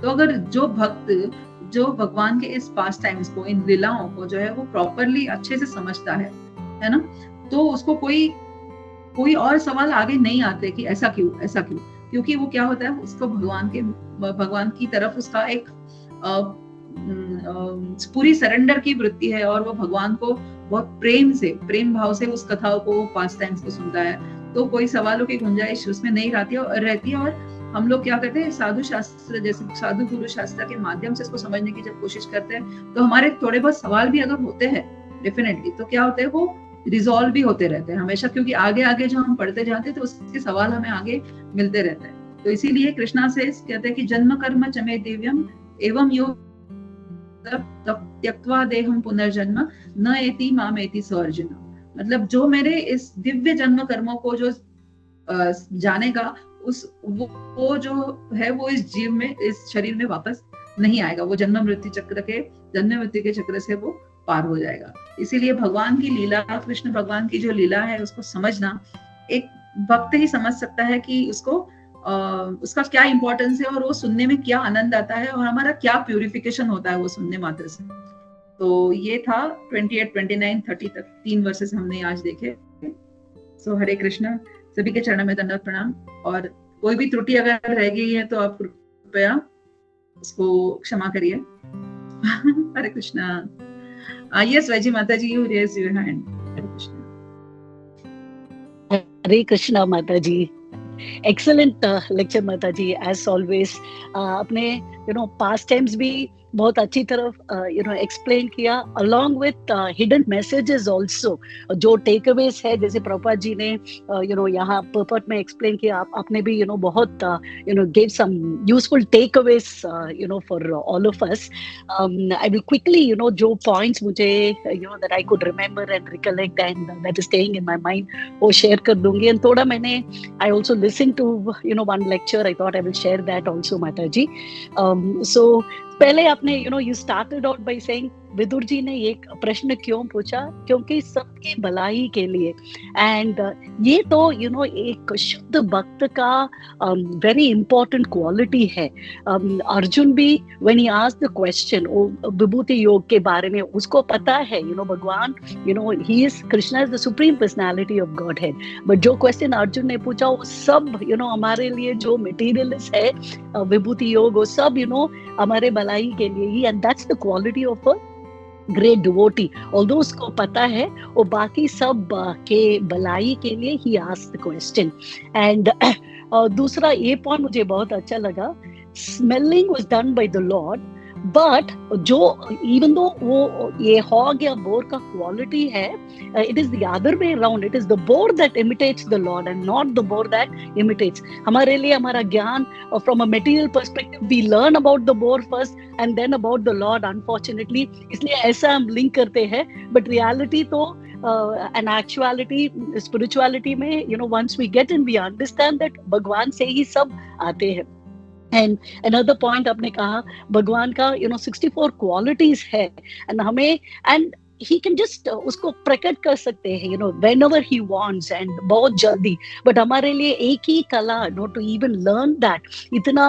तो अगर जो भक्त जो भगवान के इस पास टाइम्स को, इन लीलाओं को जो है वो प्रॉपरली अच्छे से समझता है ना, तो उसको कोई और सवाल आगे नहीं आते कि ऐसा क्यों, ऐसा क्यों, क्योंकि वो क्या होता है, उसको भगवान की तरफ उसका एक पूरी सरेंडर की वृत्ति है और वो भगवान को बहुत प्रेम भाव से उस कथाओं को, पास टाइम्स को सुनता है, तो कोई सवालों की गुंजाइश उसमें नहीं रहती है। और हम लोग क्या कहते हैं, साधु शास्त्र जैसे साधु गुरु शास्त्र के माध्यम से इसको समझने की जब कोशिश करते हैं तो हमारे थोड़े बहुत सवाल भी अगर होते हैं डेफिनेटली, तो क्या होते हैं वो रिजॉल्व भी होते रहते हैं हमेशा, क्योंकि आगे आगे जो हम पढ़ते जाते हैं तो उसके सवाल हमें आगे मिलते रहते हैं। तो इसीलिए कृष्णा से कहते हैं कि जन्म कर्म चमे दिव्यम एवं यो त्यक्त्वा देहम पुनर्जन्म न एति माम एति स अर्जुन, मतलब जो मेरे इस दिव्य जन्म कर्मों को जो जानेगा, वो जो है वो इस जीव में, इस शरीर में वापस नहीं आएगा, वो जन्म मृत्यु के चक्र से वो पार हो जाएगा। इसीलिए भगवान की लीला, कृष्ण भगवान की जो लीला है उसको समझना एक भक्त ही समझ सकता है कि उसका क्या इंपॉर्टेंस है और वो सुनने में क्या आनंद आता है और हमारा क्या प्यूरिफिकेशन होता है वो सुनने मात्र से। तो ये था 28, 29, 30 तक 3 वर्सेस हमने आज देखे। सो हरे कृष्ण, सभी के चरणों में दंडवत प्रणाम, और कोई भी त्रुटि अगर रह गई है तो आप कृपया उसको क्षमा करिए। हरे कृष्णा। यस वैजी माता जी, यू रेज योर हैंड। हरे कृष्णा। हरे कृष्णा माता जी, एक्सेलेंट लेक्चर माता जी, एज ऑलवेज। अपने पास्ट टाइम्स भी बहुत अच्छी तरह एक्सप्लेन किया, along with hidden messages also, जो टेक अवेज है, जैसे प्रभुपाद जी ने यहाँ पर्पट में एक्सप्लेन किया, आपने भी बहुत gave some useful takeaways for all of us. I will quickly जो पॉइंट्स मुझे that I could remember and recollect and that is staying in my mind, वो शेयर कर दूंगी। एंड थोड़ा मैंने I also listen to one lecture, I thought I will share that also Mata ji. So पहले आपने you started out by saying, Vidur ji ने एक प्रश्न क्यों पूछा, क्योंकि सबकी भलाई के लिए। एंड ये तो एक शुद्ध भक्त का वेरी इंपॉर्टेंट क्वालिटी है। अर्जुन भी when he asked the question विभूति योग के बारे में, उसको पता है भगवान ही is Krishna is the supreme personality of Godhead, but जो क्वेश्चन अर्जुन ने पूछा वो सब हमारे लिए जो मटेरियलिस्ट है विभूति योग, वो सब हमारे भलाई के लिए ही, and that's the quality of a great devotee. Although उसको पता है वो बाकी सब के भलाई के लिए he asked the question. And दूसरा ये पॉइंट मुझे बहुत अच्छा लगा, smelling was done by the lord, but जो इवन दो वो ये हॉग या बोर का क्वालिटी है, it is the other way around. It is the boar that imitates the lord and not the boar that imitates. हमारे लिए हमारा ज्ञान from a material perspective we learn about the boar first and then about the Lord, unfortunately. इसलिए ऐसा हम लिंक करते हैं, बट रियलिटी तो एंड एक्चुअलिटी स्पिरिचुअलिटी में once we get in, we understand that भगवान से ही सब आते हैं. एंड अनदर पॉइंट आपने कहा भगवान का 64 क्वालिटीज है, एंड हमें एंड he can just उसको प्रकट कर सकते हैं whenever he wants and बहुत जल्दी. बट हमारे लिए एक ही कला to even learn that इतना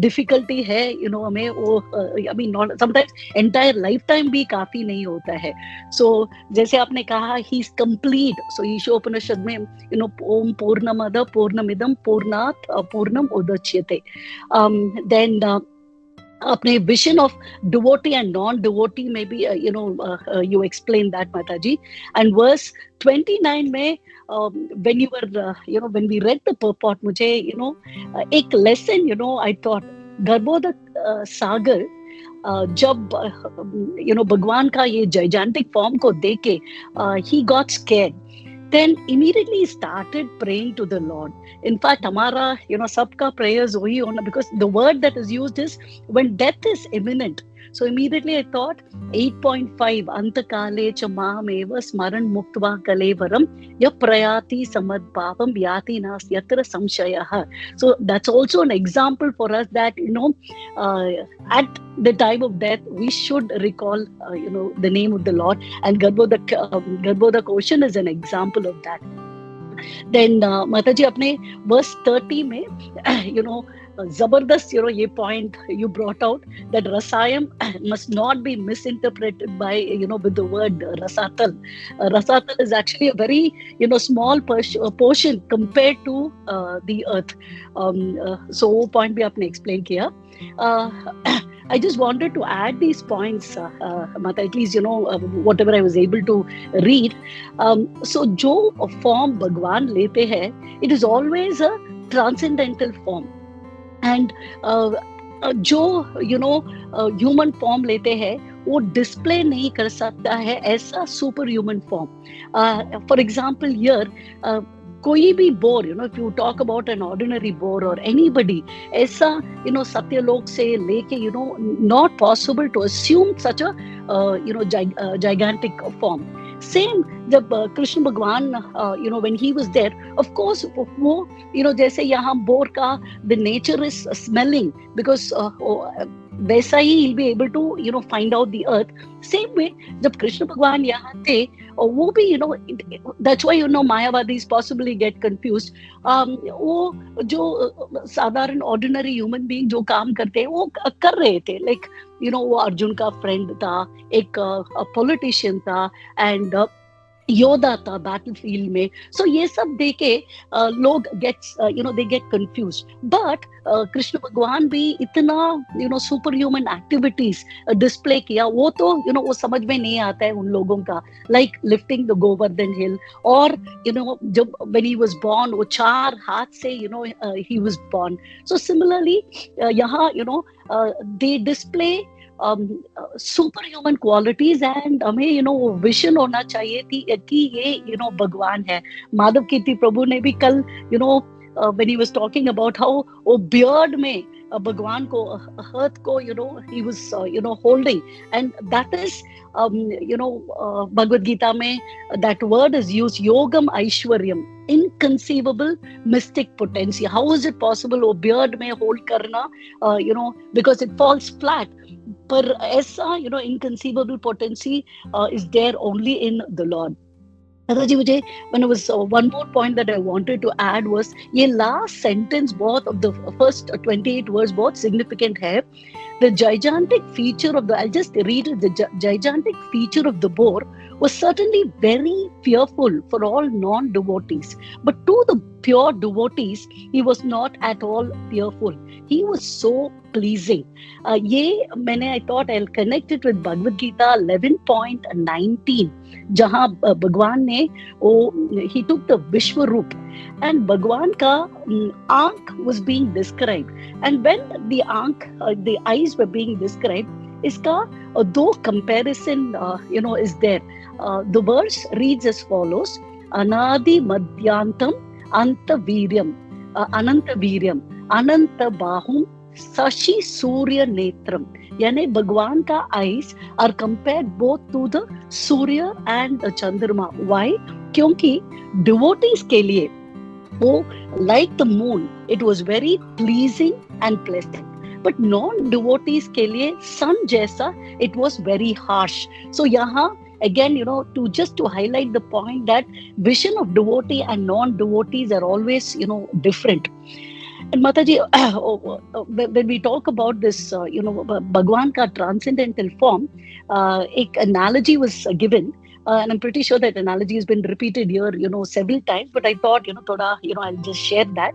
डिफिकल्टी है हमें वो I mean not sometimes entire lifetime भी काफी नहीं होता है. So जैसे आपने कहा he is complete. So Ishopanishad में ओम पूर्णमद पूर्णमिदम पूर्णात् पूर्णम उदच्यते. Then अपने vision of devotee and non devotee में भी you explain that, Mataji. And verse 29 में when you were when we read the purport, मुझे एक lesson I thought गर्भोदक सागर जब भगवान का ये gigantic form को देख के he got scared. Then immediately he started praying to the Lord. In fact, हमारा सबका prayers वही होना, because the word that is used is when death is imminent. So immediately I thought 8.5 अंतकाले च मामेव स्मरण मुक्त्वा कलेवरम य प्रयाति समद्भावम याति नास्ति यत्र संशयः. So that's also an example for us that at the time of death we should recall the name of the Lord, and Garbhodak ocean is an example of that. Then Mataji अपने verse 30 में जबरदस्त ये point you brought out, that rasayam must not be misinterpreted by with the word rasatal. Rasatal is actually a very small portion compared to the earth. So वो point भी आपने explain किया. I just wanted to add these points, Mata, at least whatever I was able to read. So जो form भगवान लेते हैं, it is always a transcendental form. And जो ह्यूमन फॉर्म लेते हैं वो डिस्प्ले नहीं कर सकता है ऐसा super human form. For example here कोई भी bore if you talk about an ordinary boar or anybody, ऐसा सत्यलोक से लेके not possible to assume such a gigantic form. Same जब कृष्ण भगवान when he was there, of course वो जैसे यहाँ बोर का the nature is smelling, because वैसा ही he'll be able to find out the earth. Same way जब कृष्ण भगवान यहाँ थे वो भी that's why Mayavadis possibly get confused. वो जो साधारण ordinary human being जो काम करते हैं वो कर रहे थे, like वो अर्जुन का फ्रेंड था, एक पॉलिटिशियन था, एंड योदा था बैटलफील्ड में. सो ये सब देखे लोग they get confused. But Krishna भगवान भी इतना सुपर ह्यूमन एक्टिविटीज डिस्प्ले किया, वो तो वो समझ में नहीं आता है उन लोगों का, लाइक लिफ्टिंग द गोवर्धन हिल, और जब when he was born वो 4 हाथ से he was born. So similarly यहाँ they display super human qualities, and हमें वो विजन होना चाहिए थी कि ये भगवान है. माधव कीर्ति प्रभु ने भी कल when he was talking about how वो बियर्ड में भगवान को हर्थ को he was holding, and that is Bhagavad Gita में that word is used, yogam aishwaryam, inconceivable mystic potency. How is it possible वो बियर्ड में होल्ड करना because it falls flat, पर ऐसा inconceivable potency is there only in the Lord. जी मुझे when it was one more point that I wanted to add was ये last sentence बहुत of the first 28 words बहुत significant है. The gigantic feature of I'll just read it. The gigantic feature of the boar was certainly very fearful for all non-devotees, but to the pure devotees he was not at all fearful. He was so pleasing. ये मैंने I thought I'll connect it with Bhagavad Gita 11.19 जहाँ भगवान ने he took the Vishwaroop, and भगवान का आंख was being described, and when the eyes devotees were being described, iska दो comparison is there. The verse reads as follows: anadi madhyantam anta viryam ananta viryam ananta bahum sashi surya netram. यानी भगवान का eyes are compared both to the Surya and the Chandrama. Why? क्योंकि डिवोटीज के लिए वो like the moon, it was very pleasing and pleasant. But non devotees के लिए सन जैसा it was very harsh. So यहाँ again, to highlight the point that vision of devotee and non-devotees are always, different. And Mataji, when we talk about this, Bhagwan ka transcendental form, एक analogy was given, and I'm pretty sure that analogy has been repeated here, several times. But I thought, thoda, I'll just share that.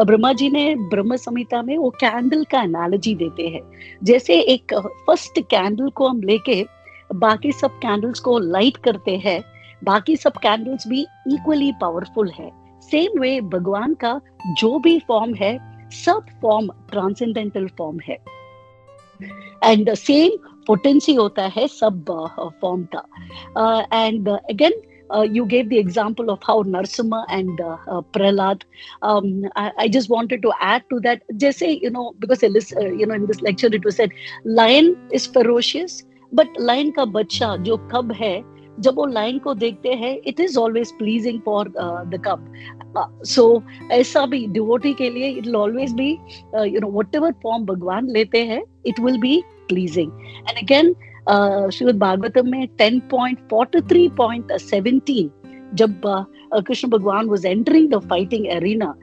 Brahma ji ने ब्रह्म संहिता में वो कैंडल का analogy देते हैं. जैसे एक फर्स्ट कैंडल को हम लेके बाकी सब कैंडल्स को लाइट करते हैं, बाकी सब कैंडल्स भी इक्वली पावरफुल है. सेम वे भगवान का जो भी फॉर्म है, सब फॉर्म ट्रांसेंडेंटल फॉर्म है, एंड सेम पोटेंसी होता है सब फॉर्म का. And again you gave the example of how Narsimha and Prahlad. I just wanted to add to that. Jaise, because in this lecture it was said, lion is ferocious, but lion का बच्चा जो कब है, जब वो लाइन को देखते हैं, it is always pleasing for the cup. So ऐसा भी डिवोटी के लिए it will always be, whatever form भगवान लेते हैं, it will be pleasing. And again Shrimad Bhagavatam में 10.43.17 जब कृष्ण भगवान was entering the fighting arena,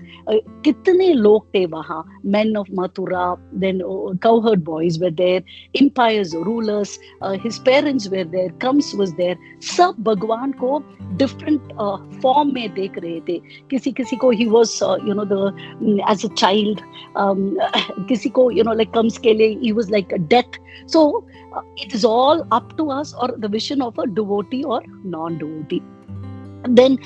कितने लोग थे वहाँ. Men of Mathura, then cowherd boys were there, empires, rulers, his parents were there, Kams was there. सब भगवान को different form में देख रहे थे. किसी को he was as a child, किसी को like Kams के लिए he was like a death. So it is all up to us, or the vision of a devotee or non-devotee. Then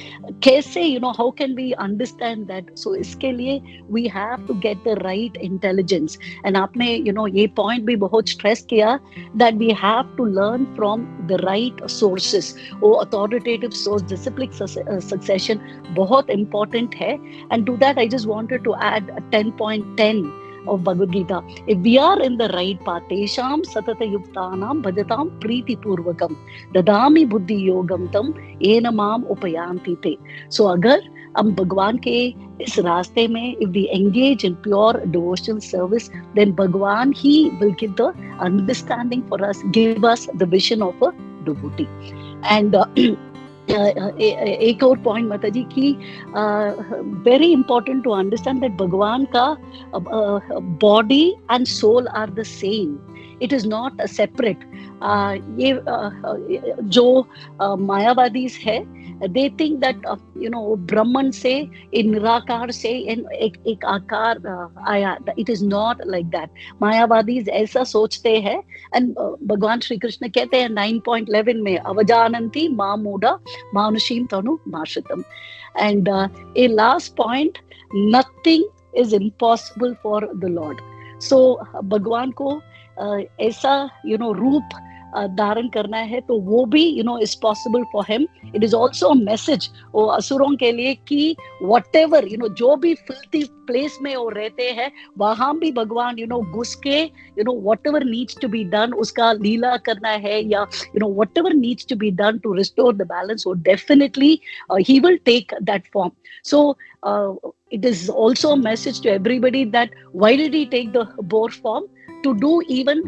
कैसे, how can we understand that? So इसके लिए we have to get the right intelligence. And आपने ये point भी बहुत stress किया that we have to learn from the right sources. वो authoritative source, disciplic succession बहुत important है. And to that I just wanted to add 10.10 of Bhagavad Gita. If we are in the right path, tesham satata yuktanam bhajatam preeti purvakam dadami buddhi yogam tam enamam upayanti te. So अगर हम भगवान के इस रास्ते में, if we engage in pure devotional service, then भगवान ही will give the understanding for us, give us the vision of a devotee. And एक और पॉइंट माता जी की very important to understand that भगवान का body and soul are the same. It is not separate. ये जो मायावादीज है, they think that ब्रह्मन से, निराकार से एक आकार आया. It is not like that. Mayavadis ऐसा सोचते हैं. एंड भगवान श्री कृष्ण कहते हैं 9.11 में, अवजानन्ति मामूढ़ा मानुषीम तनु माश्रितम. And a last point, nothing is impossible for the Lord. So भगवान को ऐसा रूप धारण करना है, तो वो भी is possible for him. It is also a message वो असुरों के लिए कि whatever जो भी filthy place में वो रहते हैं, वहां भी भगवान घुस के whatever needs to be done उसका लीला करना है, या whatever needs to be done to restore the balance, so definitely he will take that form. So it is also a message to everybody that why did he take the boar form? To do even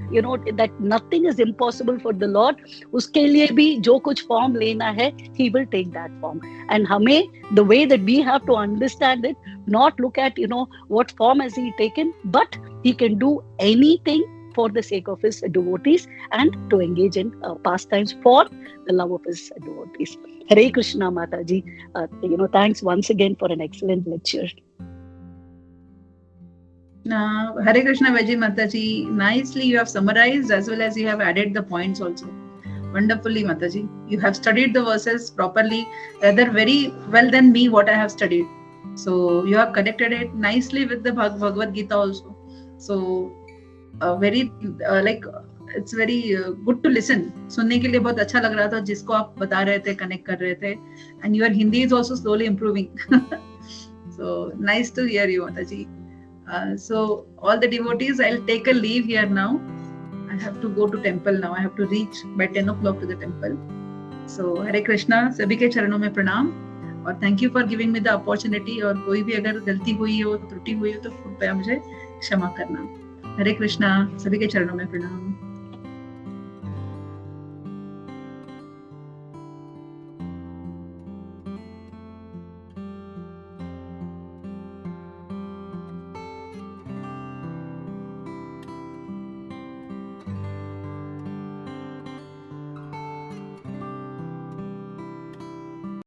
that nothing is impossible for the Lord. उसके लिए भी जो कुछ form लेना है, he will take that form. And हमें, the way that we have to understand it, not look at what form has he taken, but he can do anything for the sake of his devotees and to engage in pastimes for the love of his devotees. Hare Krishna, Mataji. Thanks once again for an excellent lecture. Hare Krishna, Vaji Mataji. Nicely you have summarized as well as you have added the points also. Wonderfully, Mataji. You have studied the verses properly, rather very well than me what I have studied. So you have connected it nicely with the Bhagavad Gita also. So very like it's very good to listen. सुनने के लिए बहुत अच्छा लग रहा था जिसको आप बता रहे थे, कनेक्ट कर रहे थे. And your Hindi is also slowly improving. So nice to hear you, Mataji. So all the devotees, I'll take a leave here now. I have to go to temple now. I have to reach by 10 o'clock to the temple. So Hare Krishna, सभी के चरणों में प्रणाम और thank you for giving me the opportunity. और कोई भी अगर गलती हुई हो, त्रुटि हुई हो तो कृपया मुझे क्षमा करना. हरे कृष्णा, सभी के चरणों में प्रणाम.